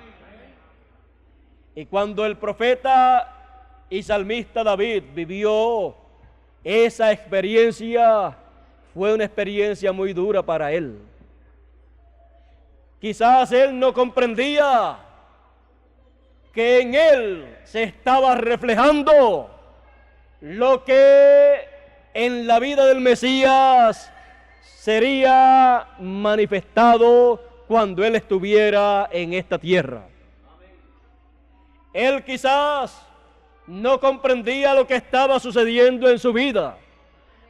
Y cuando el profeta y salmista David vivió esa experiencia, fue una experiencia muy dura para él. Quizás él no comprendía que en él se estaba reflejando lo que en la vida del Mesías sería manifestado cuando él estuviera en esta tierra. Él quizás no comprendía lo que estaba sucediendo en su vida,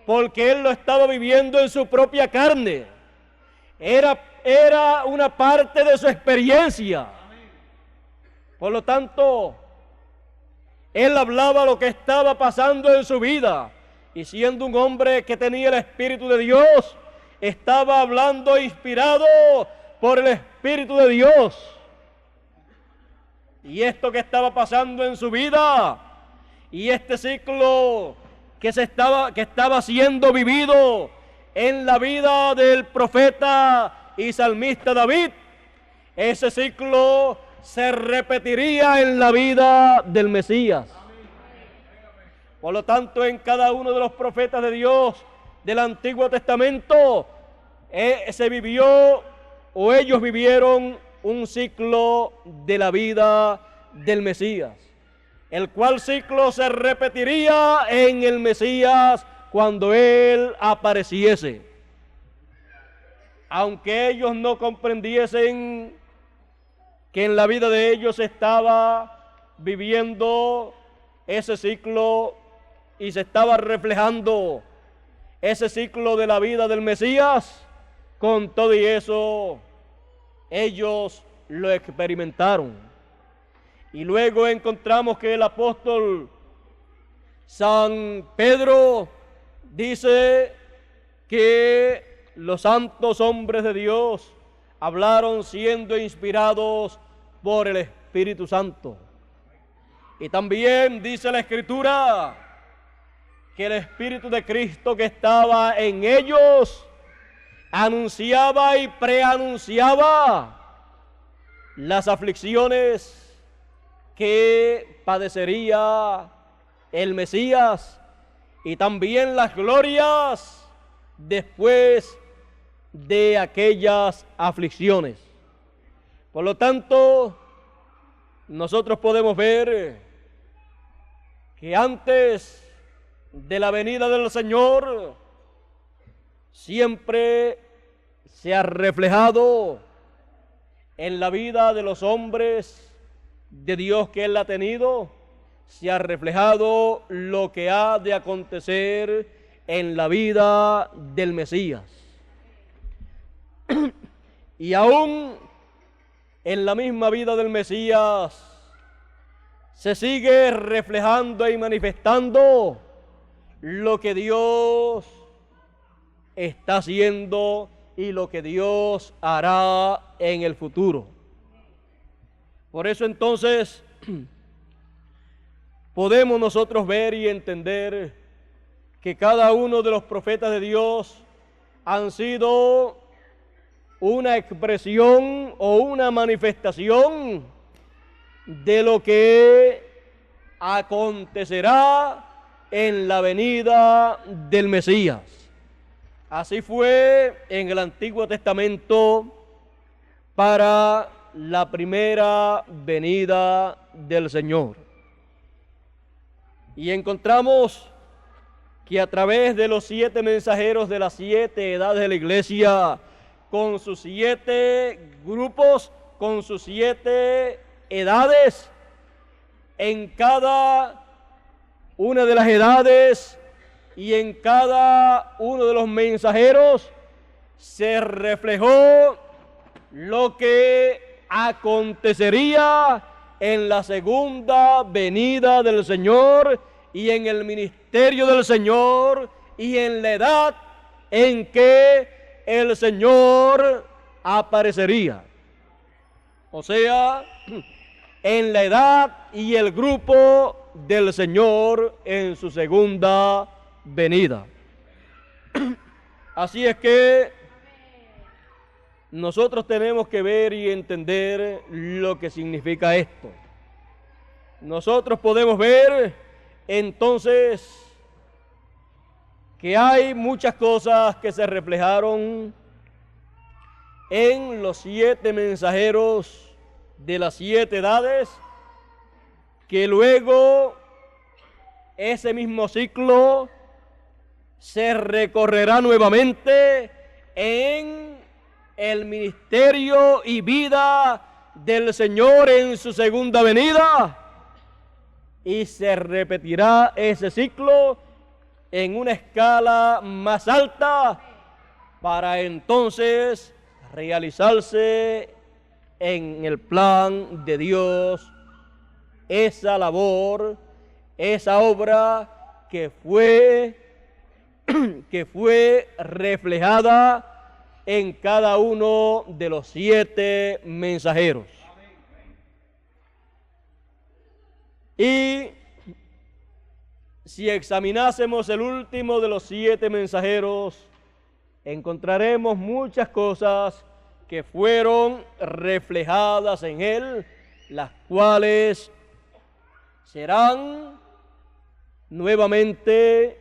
porque él lo estaba viviendo en su propia carne. Era una parte de su experiencia. Por lo tanto, él hablaba lo que estaba pasando en su vida, y siendo un hombre que tenía el Espíritu de Dios, estaba hablando inspirado por el Espíritu de Dios. Y esto que estaba pasando en su vida, y este ciclo que estaba siendo vivido en la vida del profeta y salmista David, ese ciclo se repetiría en la vida del Mesías. Por lo tanto, en cada uno de los profetas de Dios del Antiguo Testamento se vivió, o ellos vivieron, un ciclo de la vida del Mesías, el cual ciclo se repetiría en el Mesías cuando él apareciese. Aunque ellos no comprendiesen que en la vida de ellos estaba viviendo ese ciclo y se estaba reflejando ese ciclo de la vida del Mesías, con todo y eso ellos lo experimentaron. Y luego encontramos que el apóstol San Pedro dice que los santos hombres de Dios hablaron siendo inspirados por el Espíritu Santo. Y también dice la Escritura que el Espíritu de Cristo que estaba en ellos anunciaba y preanunciaba las aflicciones que padecería el Mesías y también las glorias después de aquellas aflicciones. Por lo tanto, nosotros podemos ver que antes de la venida del Señor siempre se ha reflejado en la vida de los hombres de Dios que Él ha tenido, se ha reflejado lo que ha de acontecer en la vida del Mesías. Y aún en la misma vida del Mesías se sigue reflejando y manifestando lo que Dios está haciendo y lo que Dios hará en el futuro. Por eso entonces podemos nosotros ver y entender que cada uno de los profetas de Dios han sido una expresión o una manifestación de lo que acontecerá en la venida del Mesías. Así fue en el Antiguo Testamento para la primera venida del Señor. Y encontramos que a través de los 7 mensajeros de las 7 edades de la iglesia, con sus 7 grupos, con sus 7 edades, en cada una de las edades y en cada uno de los mensajeros se reflejó lo que acontecería en la segunda venida del Señor y en el ministerio del Señor y en la edad en que el Señor aparecería. O sea, en la edad y el grupo del Señor en su segunda venida. Así es que nosotros tenemos que ver y entender lo que significa esto. Nosotros podemos ver entonces que hay muchas cosas que se reflejaron en los 7 mensajeros de las 7 edades, que luego ese mismo ciclo se recorrerá nuevamente en el ministerio y vida del Señor en su segunda venida, y se repetirá ese ciclo en una escala más alta para entonces realizarse en el plan de Dios esa labor, esa obra que fue reflejada en cada uno de los 7 mensajeros. Y si examinásemos el último de los 7 mensajeros, encontraremos muchas cosas que fueron reflejadas en él, las cuales serán nuevamente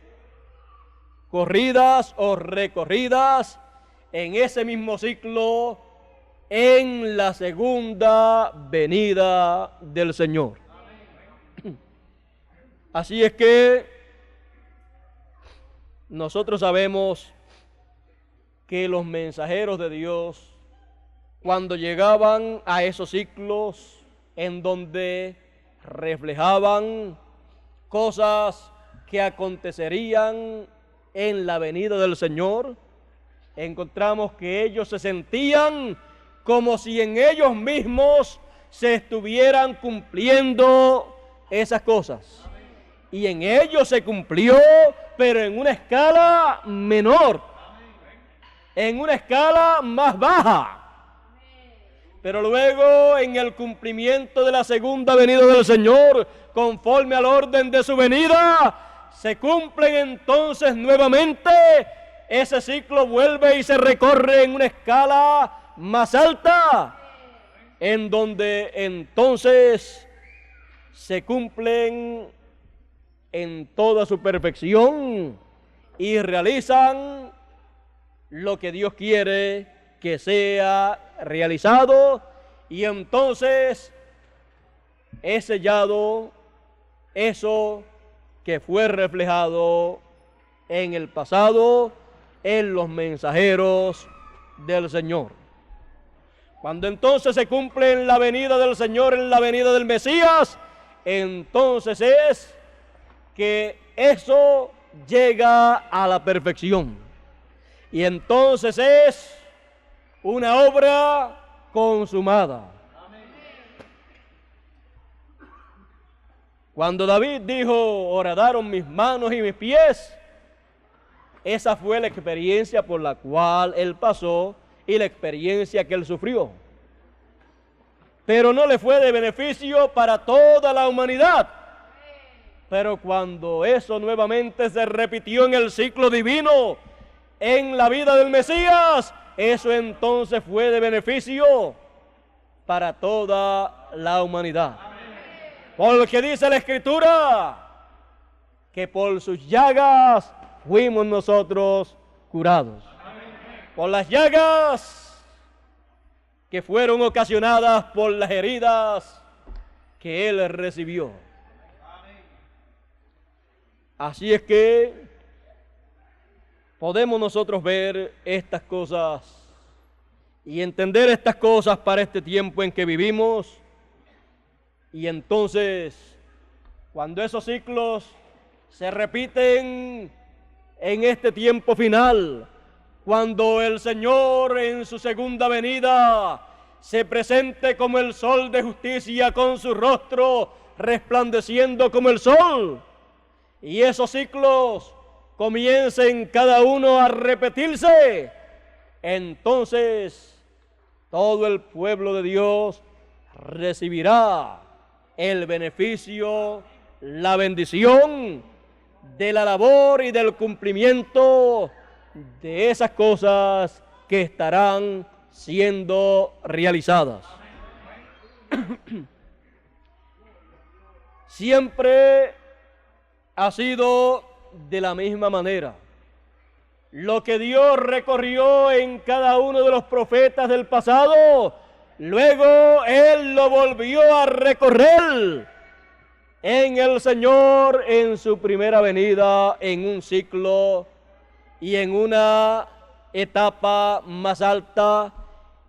corridas o recorridas en ese mismo ciclo en la segunda venida del Señor. Así es que nosotros sabemos que los mensajeros de Dios, cuando llegaban a esos ciclos en donde reflejaban cosas que acontecerían en la venida del Señor, encontramos que ellos se sentían como si en ellos mismos se estuvieran cumpliendo esas cosas. Y en ellos se cumplió, pero en una escala menor, en una escala más baja. Pero luego, en el cumplimiento de la segunda venida del Señor, conforme al orden de su venida, se cumplen entonces nuevamente. Ese ciclo vuelve y se recorre en una escala más alta, en donde entonces se cumplen en toda su perfección y realizan lo que Dios quiere que sea realizado, y entonces es sellado eso que fue reflejado en el pasado en los mensajeros del Señor. Cuando entonces se cumple en la venida del Señor, en la venida del Mesías, entonces es que eso llega a la perfección. Y entonces es una obra consumada. Cuando David dijo, horadaron mis manos y mis pies, esa fue la experiencia por la cual él pasó y la experiencia que él sufrió. Pero no le fue de beneficio para toda la humanidad. Pero cuando eso nuevamente se repitió en el ciclo divino, en la vida del Mesías, eso entonces fue de beneficio para toda la humanidad. Porque dice la Escritura que por sus llagas fuimos nosotros curados. por las llagas que fueron ocasionadas por las heridas que Él recibió. Así es que podemos nosotros ver estas cosas y entender estas cosas para este tiempo en que vivimos. Y entonces, cuando esos ciclos se repiten en este tiempo final, cuando el Señor en su segunda venida se presente como el sol de justicia con su rostro resplandeciendo como el sol, y esos ciclos comiencen cada uno a repetirse, entonces todo el pueblo de Dios recibirá el beneficio, la bendición de la labor y del cumplimiento de esas cosas que estarán siendo realizadas. Siempre ha sido de la misma manera. Lo que Dios recorrió en cada uno de los profetas del pasado, luego Él lo volvió a recorrer en el Señor en su primera venida, en un ciclo y en una etapa más alta,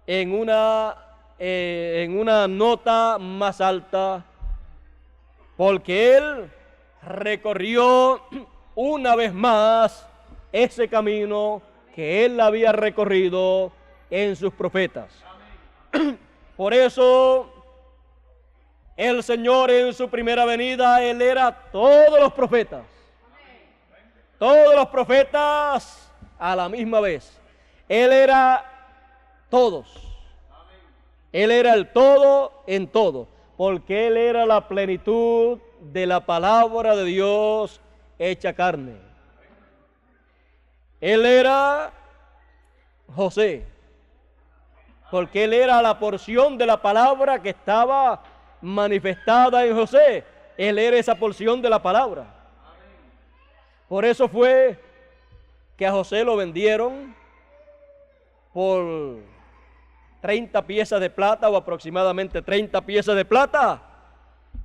en una nota más alta, porque Él recorrió una vez más ese camino que Él había recorrido en sus profetas. Por eso el Señor en su primera venida, Él era todos los profetas a la misma vez. Él era todos. Él era el todo en todo, porque Él era la plenitud de la palabra de Dios hecha carne. Él era José, porque Él era la porción de la palabra que estaba manifestada en José. Él era esa porción de la palabra. Por eso fue que a José lo vendieron por 30 piezas de plata, o aproximadamente 30 piezas de plata.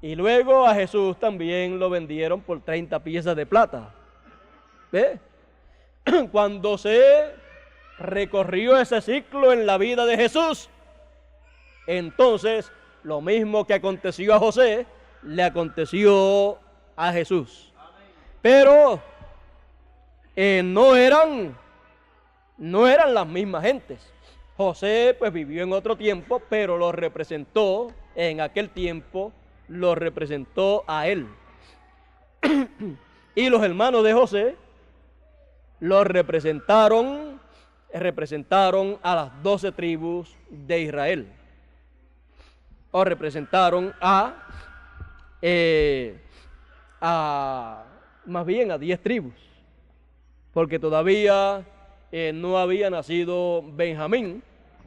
Y luego a Jesús también lo vendieron por 30 piezas de plata. ¿Ve? Cuando se recorrió ese ciclo en la vida de Jesús, entonces lo mismo que aconteció a José, le aconteció a Jesús. Pero no eran las mismas gentes. José pues vivió en otro tiempo, pero lo representó en aquel tiempo, lo representó a él. Y los hermanos de José lo representaron a las 12 tribus de Israel. O representaron más bien a 10 tribus, porque todavía no había nacido Benjamín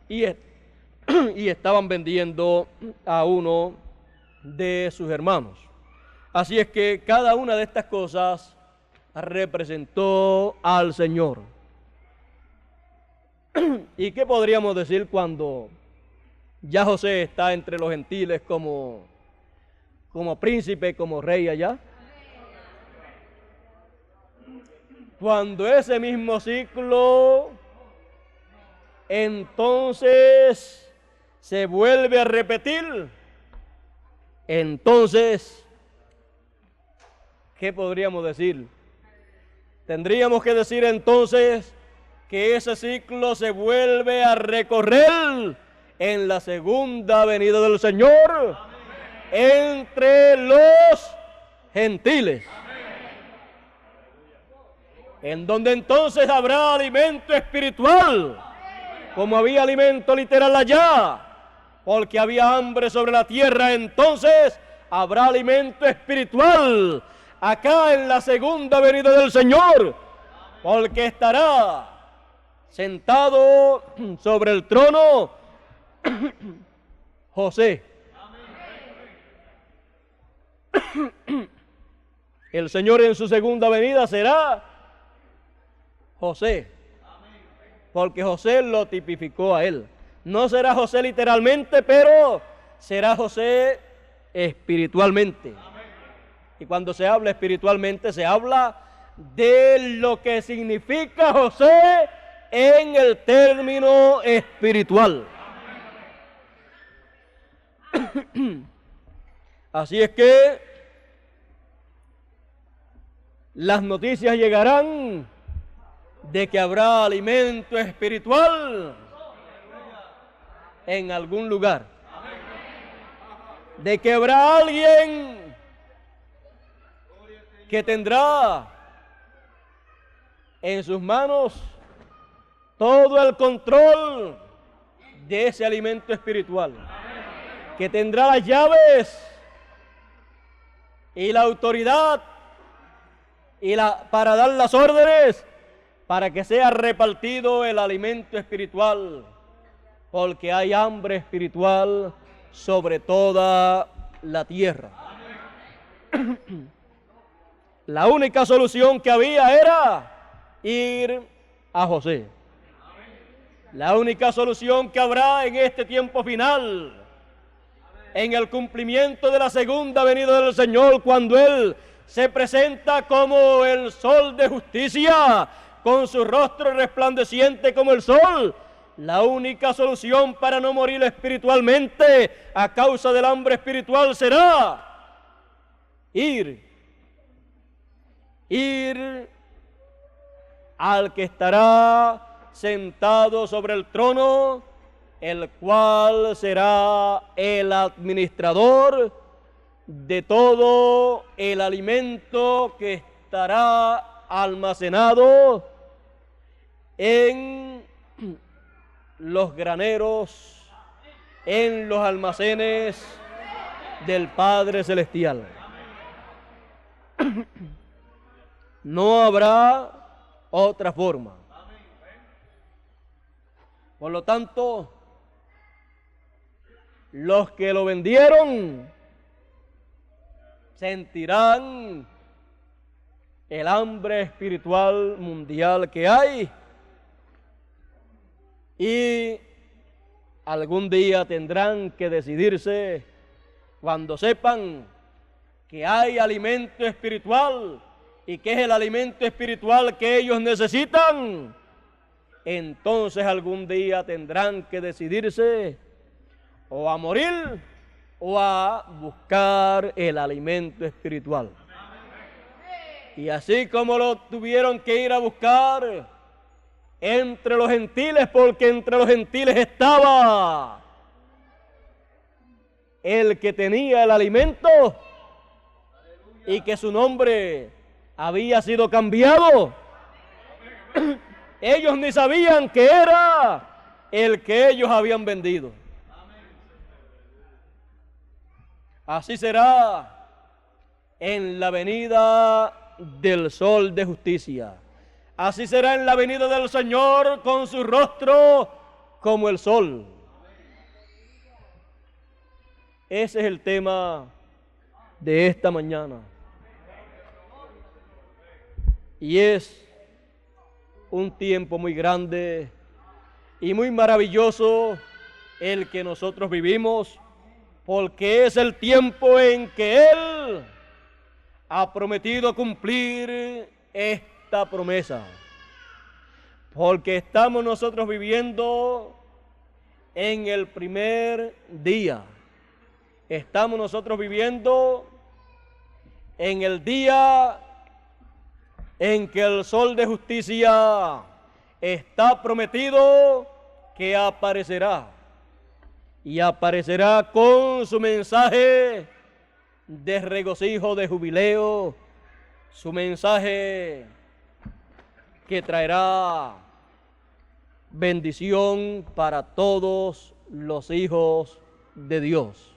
y estaban vendiendo a uno de sus hermanos. Así es que cada una de estas cosas representó al Señor. ¿Y qué podríamos decir cuando ya José está entre los gentiles como príncipe, como rey allá? Cuando ese mismo ciclo entonces se vuelve a repetir, entonces, ¿qué podríamos decir? Tendríamos que decir entonces que ese ciclo se vuelve a recorrer en la segunda venida del Señor entre los gentiles, en donde entonces habrá alimento espiritual, como había alimento literal allá, porque había hambre sobre la tierra. Entonces habrá alimento espiritual acá en la segunda venida del Señor, porque estará sentado sobre el trono José. El Señor en su segunda venida será José. porque José lo tipificó a él. No será José literalmente, pero será José espiritualmente. Y cuando se habla espiritualmente, se habla de lo que significa José en el término espiritual. Así es que las noticias llegarán de que habrá alimento espiritual en algún lugar, de que habrá alguien que tendrá en sus manos todo el control de ese alimento espiritual, que tendrá las llaves y la autoridad para dar las órdenes para que sea repartido el alimento espiritual, porque hay hambre espiritual sobre toda la tierra. La única solución que había era ir a José. La única solución que habrá en este tiempo final, en el cumplimiento de la segunda venida del Señor, cuando Él se presenta como el sol de justicia, con su rostro resplandeciente como el sol, la única solución para no morir espiritualmente a causa del hambre espiritual será ir al que estará sentado sobre el trono, el cual será el administrador de todo el alimento que estará almacenado en los graneros, en los almacenes del Padre Celestial. No habrá otra forma. Por lo tanto, los que lo vendieron sentirán el hambre espiritual mundial que hay, y algún día tendrán que decidirse cuando sepan que hay alimento espiritual y que es el alimento espiritual que ellos necesitan. Entonces algún día tendrán que decidirse o a morir o a buscar el alimento espiritual. Y así como lo tuvieron que ir a buscar entre los gentiles, porque entre los gentiles estaba el que tenía el alimento y que su nombre había sido cambiado. Ellos ni sabían que era el que ellos habían vendido. Así será en la venida del sol de justicia. Así será en la venida del Señor con su rostro como el sol. Ese es el tema de esta mañana. Y es un tiempo muy grande y muy maravilloso el que nosotros vivimos, porque es el tiempo en que Él ha prometido cumplir esta promesa, porque estamos nosotros viviendo en el primer día, estamos nosotros viviendo en el día en que el sol de justicia está prometido que aparecerá, y aparecerá con su mensaje de regocijo, de jubileo, su mensaje que traerá bendición para todos los hijos de Dios.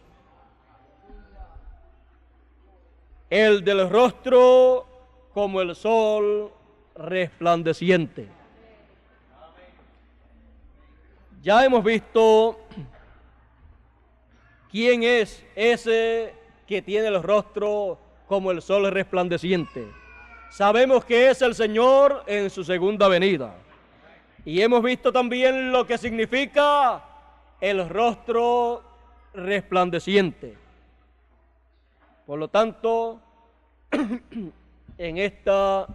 El del rostro como el sol resplandeciente. Ya hemos visto quién es ese que tiene el rostro como el sol resplandeciente. Sabemos que es el Señor en su segunda venida. Y hemos visto también lo que significa el rostro resplandeciente. Por lo tanto, en esta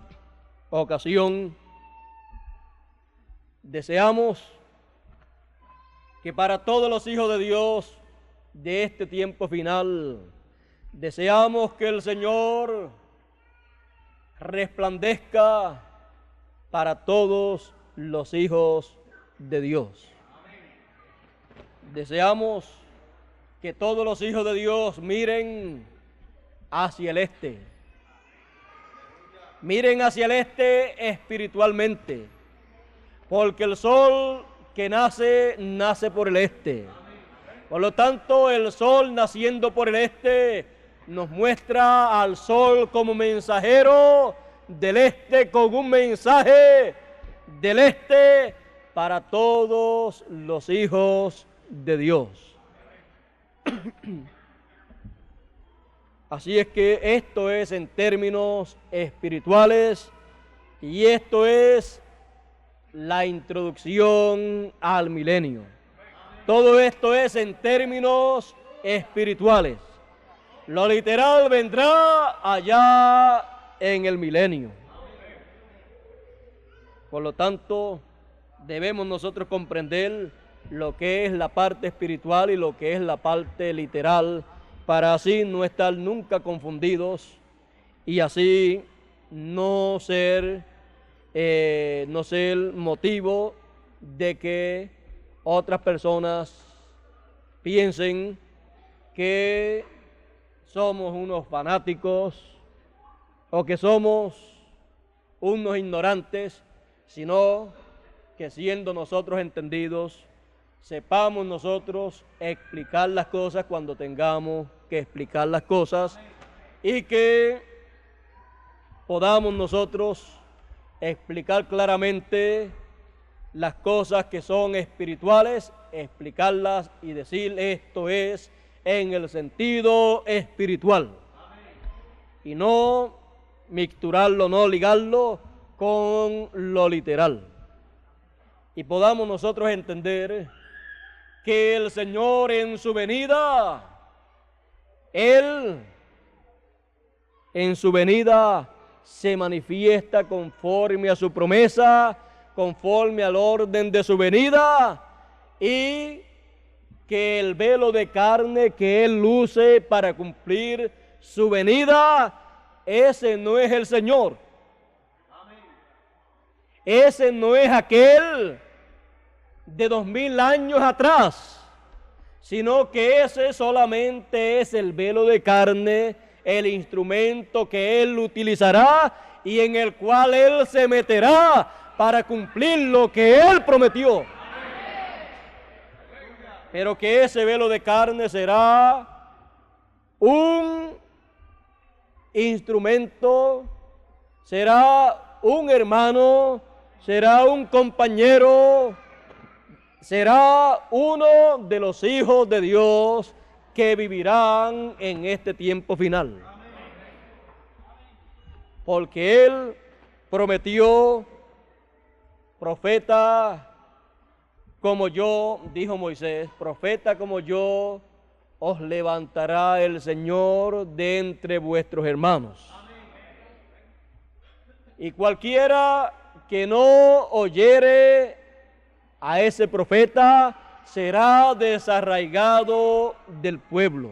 ocasión deseamos que para todos los hijos de Dios de este tiempo final, deseamos que el Señor resplandezca para todos los hijos de Dios. Deseamos que todos los hijos de Dios miren hacia el este. Miren hacia el este espiritualmente, porque el sol que nace, nace por el este. Por lo tanto, el sol naciendo por el este nos muestra al sol como mensajero del este, con un mensaje del este para todos los hijos de Dios. Así es que esto es en términos espirituales y esto es la introducción al milenio. Todo esto es en términos espirituales. Lo literal vendrá allá en el milenio. Por lo tanto, debemos nosotros comprender lo que es la parte espiritual y lo que es la parte literal, para así no estar nunca confundidos y así no ser motivo de que otras personas piensen que somos unos fanáticos o que somos unos ignorantes, sino que siendo nosotros entendidos, sepamos nosotros explicar las cosas cuando tengamos que explicar las cosas y que podamos nosotros explicar claramente las cosas que son espirituales, explicarlas y decir esto es en el sentido espiritual. Y no mixturarlo, no ligarlo con lo literal. Y podamos nosotros entender que el Señor en su venida, Él en su venida se manifiesta conforme a su promesa, conforme al orden de su venida, y que el velo de carne que Él luce para cumplir su venida, ese no es el Señor. Ese no es aquel de 2000 años atrás, sino que ese solamente es el velo de carne, el instrumento que Él utilizará y en el cual Él se meterá para cumplir lo que Él prometió. Pero que ese velo de carne será un instrumento, será un hermano, será un compañero, será uno de los hijos de Dios que vivirán en este tiempo final. Porque Él prometió, profeta como yo, dijo Moisés, profeta como yo, os levantará el Señor de entre vuestros hermanos. Y cualquiera que no oyere a ese profeta será desarraigado del pueblo.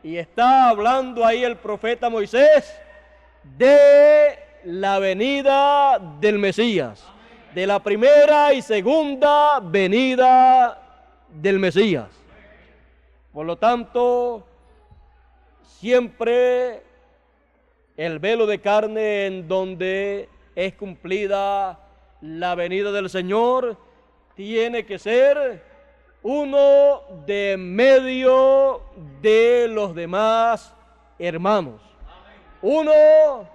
Y está hablando ahí el profeta Moisés de la venida del Mesías, de la primera y segunda venida del Mesías. Por lo tanto, siempre el velo de carne en donde es cumplida la venida del Señor tiene que ser uno de medio de los demás hermanos. Uno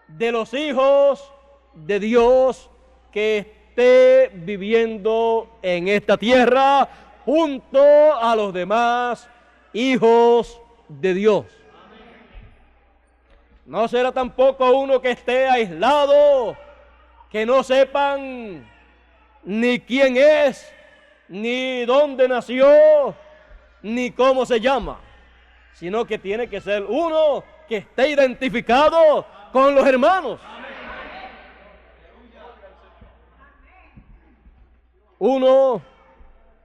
de los hijos de Dios que esté viviendo en esta tierra junto a los demás hijos de Dios. No será tampoco uno que esté aislado, que no sepan ni quién es, ni dónde nació, ni cómo se llama, sino que tiene que ser uno que esté identificado con los hermanos. Uno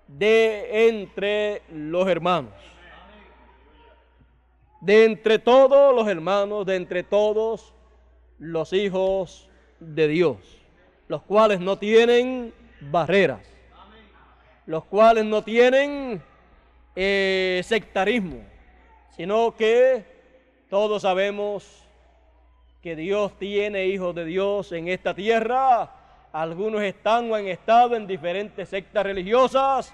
de entre los hermanos. De entre todos los hermanos, de entre todos los hijos de Dios, los cuales no tienen barreras, los cuales no tienen sectarismo, sino que todos sabemos que Dios tiene hijos de Dios en esta tierra. Algunos están o han estado en diferentes sectas religiosas,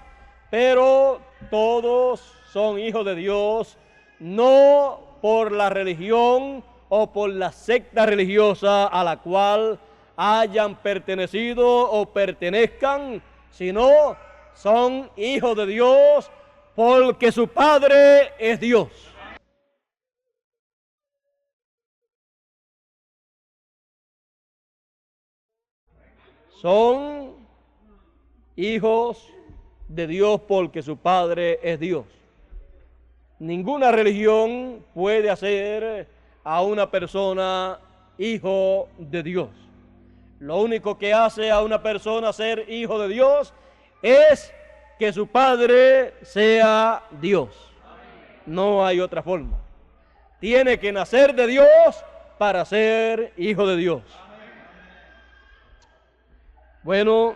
pero todos son hijos de Dios, no por la religión o por la secta religiosa a la cual hayan pertenecido o pertenezcan, sino son hijos de Dios porque su Padre es Dios. Son hijos de Dios porque su Padre es Dios. Ninguna religión puede hacer a una persona hijo de Dios. Lo único que hace a una persona ser hijo de Dios es que su Padre sea Dios. No hay otra forma. Tiene que nacer de Dios para ser hijo de Dios. Bueno,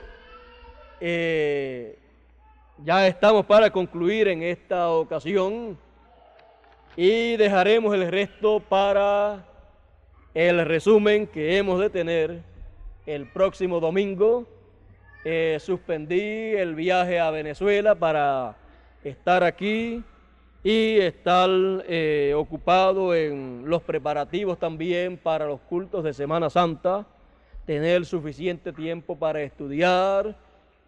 ya estamos para concluir en esta ocasión y dejaremos el resto para el resumen que hemos de tener el próximo domingo. Suspendí el viaje a Venezuela para estar aquí y estar ocupado en los preparativos también para los cultos de Semana Santa, tener suficiente tiempo para estudiar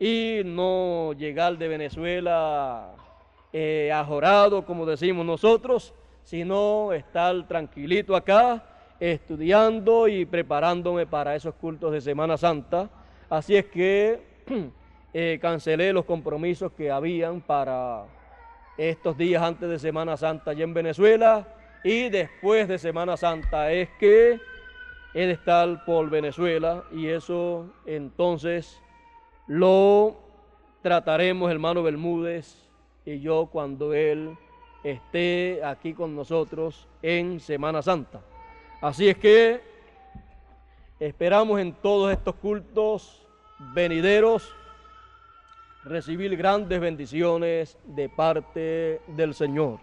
y no llegar de Venezuela ajorado, como decimos nosotros, sino estar tranquilito acá, estudiando y preparándome para esos cultos de Semana Santa. Así es que cancelé los compromisos que habían para estos días antes de Semana Santa allá en Venezuela, y después de Semana Santa es que he de estar por Venezuela, y eso entonces lo trataremos hermano Bermúdez y yo cuando él esté aquí con nosotros en Semana Santa. Así es que esperamos en todos estos cultos venideros recibir grandes bendiciones de parte del Señor.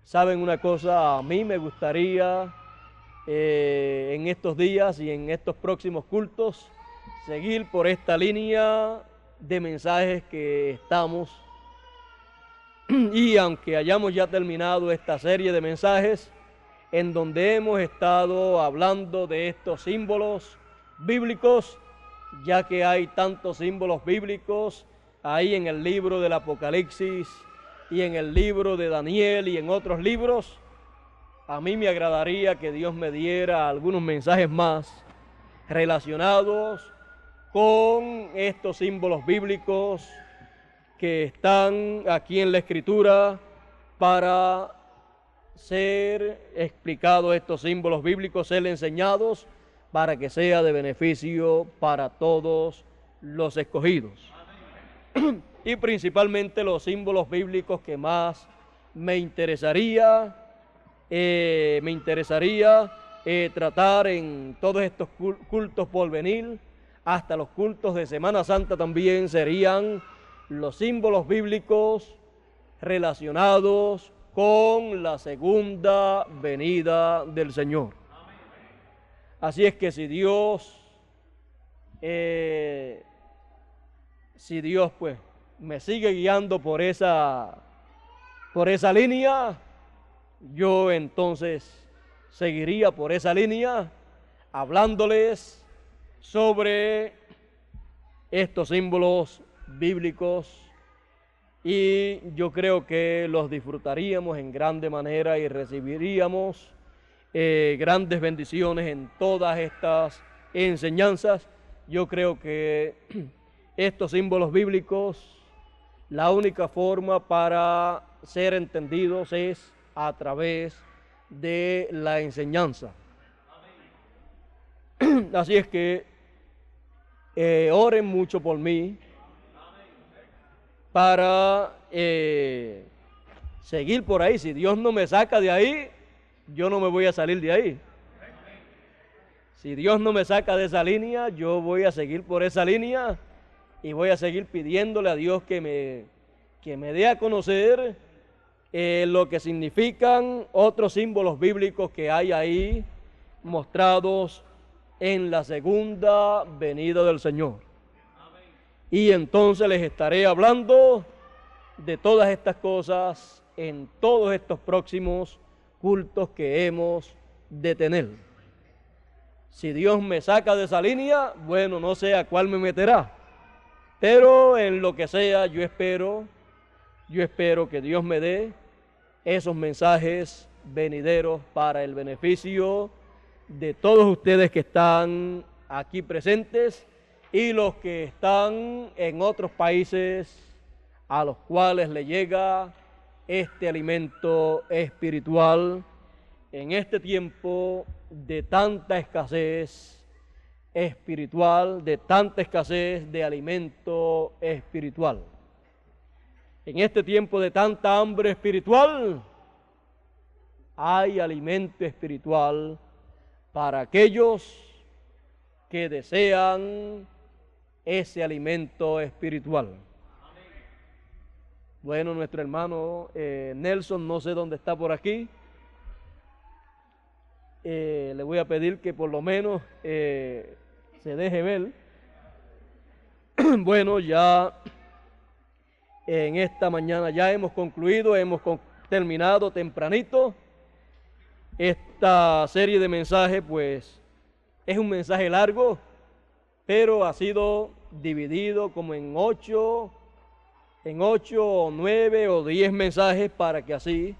¿Saben una cosa? A mí me gustaría en estos días y en estos próximos cultos seguir por esta línea de mensajes que estamos, y aunque hayamos ya terminado esta serie de mensajes en donde hemos estado hablando de estos símbolos bíblicos, ya que hay tantos símbolos bíblicos ahí en el libro del Apocalipsis y en el libro de Daniel y en otros libros, a mí me agradaría que Dios me diera algunos mensajes más relacionados con estos símbolos bíblicos que están aquí en la Escritura, para ser explicados estos símbolos bíblicos, ser enseñados para que sea de beneficio para todos los escogidos. Y principalmente los símbolos bíblicos que más me interesaría tratar en todos estos cultos por venir, hasta los cultos de Semana Santa también, serían los símbolos bíblicos relacionados con la segunda venida del Señor. Así es que si Dios pues me sigue guiando por esa línea, yo entonces seguiría por esa línea hablándoles sobre estos símbolos bíblicos, y yo creo que los disfrutaríamos en grande manera y recibiríamos grandes bendiciones en todas estas enseñanzas, yo creo que estos símbolos bíblicos, la única forma para ser entendidos es a través de la enseñanza. Así es que oren mucho por mí para seguir por ahí. Si Dios no me saca de ahí, yo no me voy a salir de ahí. Si Dios no me saca de esa línea, yo voy a seguir por esa línea y voy a seguir pidiéndole a Dios que me dé a conocer lo que significan otros símbolos bíblicos que hay ahí mostrados en la segunda venida del Señor. Y entonces les estaré hablando de todas estas cosas en todos estos próximos cultos que hemos de tener. Si Dios me saca de esa línea, bueno, no sé a cuál me meterá, pero en lo que sea, yo espero que Dios me dé esos mensajes venideros para el beneficio de todos ustedes que están aquí presentes y los que están en otros países a los cuales le llega este alimento espiritual en este tiempo de tanta escasez espiritual, de tanta escasez de alimento espiritual. En este tiempo de tanta hambre espiritual, hay alimento espiritual para aquellos que desean ese alimento espiritual. Bueno, nuestro hermano Nelson, no sé dónde está por aquí. Le voy a pedir que por lo menos se deje ver. Bueno, ya en esta mañana ya hemos concluido, terminado tempranito esta serie de mensajes. Pues es un mensaje largo, pero ha sido dividido como en 8 o 9 o 10 mensajes para que así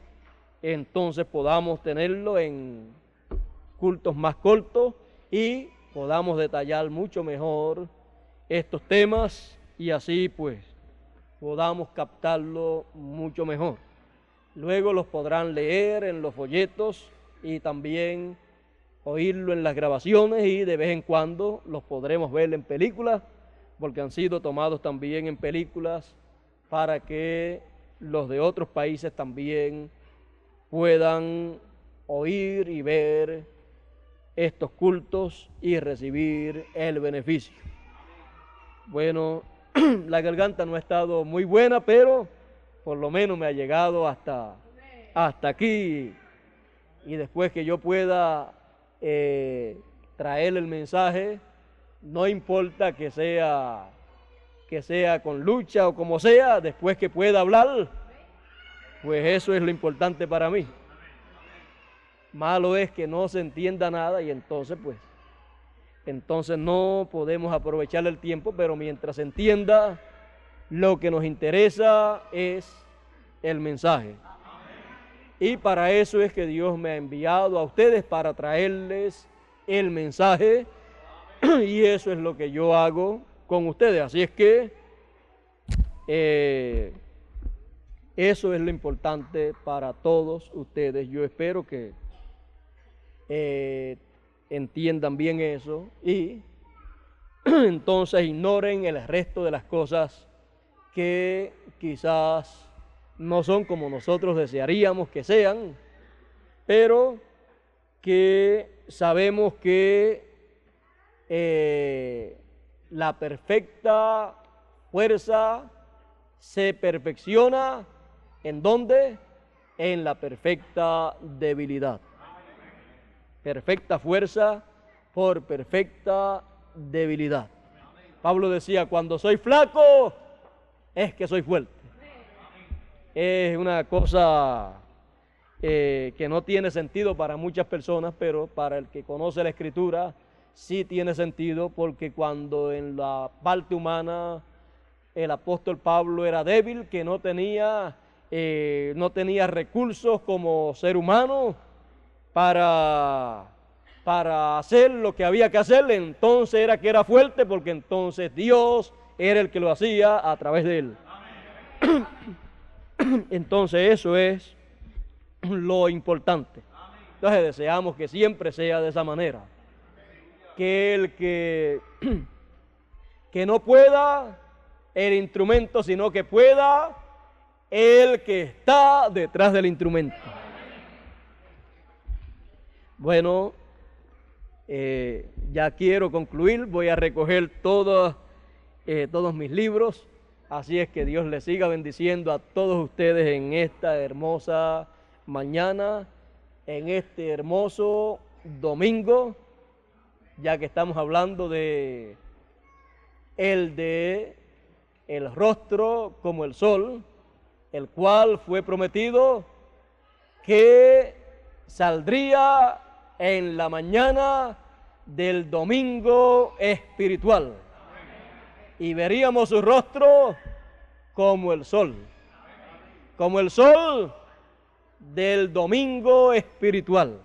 entonces podamos tenerlo en cultos más cortos y podamos detallar mucho mejor estos temas y así pues podamos captarlo mucho mejor. Luego los podrán leer en los folletos y también oírlo en las grabaciones y de vez en cuando los podremos ver en películas, porque han sido tomados también en películas para que los de otros países también puedan oír y ver estos cultos y recibir el beneficio. Bueno, la garganta no ha estado muy buena, pero por lo menos me ha llegado hasta aquí. Y después que yo pueda traer el mensaje, no importa que sea con lucha o como sea, después que pueda hablar, pues eso es lo importante para mí. Malo es que no se entienda nada y entonces no podemos aprovechar el tiempo, pero mientras se entienda, lo que nos interesa es el mensaje. Y para eso es que Dios me ha enviado a ustedes, para traerles el mensaje, y eso es lo que yo hago con ustedes. Así es que eso es lo importante para todos ustedes. Yo espero que entiendan bien eso y entonces ignoren el resto de las cosas que quizás no son como nosotros desearíamos que sean, pero que sabemos que la perfecta fuerza se perfecciona ¿en dónde? En la perfecta debilidad. Perfecta fuerza por perfecta debilidad. Pablo decía, cuando soy flaco es que soy fuerte. Es una cosa que no tiene sentido para muchas personas, pero para el que conoce la Escritura sí tiene sentido, porque cuando en la parte humana el apóstol Pablo era débil, que no tenía recursos como ser humano para para hacer lo que había que hacer, entonces era que era fuerte, porque entonces Dios era el que lo hacía a través de él. Entonces eso es lo importante. Entonces deseamos que siempre sea de esa manera. Que el que no pueda el instrumento, sino que pueda el que está detrás del instrumento. Bueno, ya quiero concluir, voy a recoger todos mis libros, así es que Dios les siga bendiciendo a todos ustedes en esta hermosa mañana, en este hermoso domingo, ya que estamos hablando de el rostro como el sol, el cual fue prometido que saldría en la mañana del domingo espiritual y veríamos su rostro como el sol del domingo espiritual.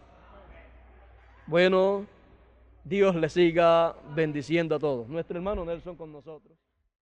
Bueno, Dios le siga bendiciendo a todos. Nuestro hermano Nelson con nosotros.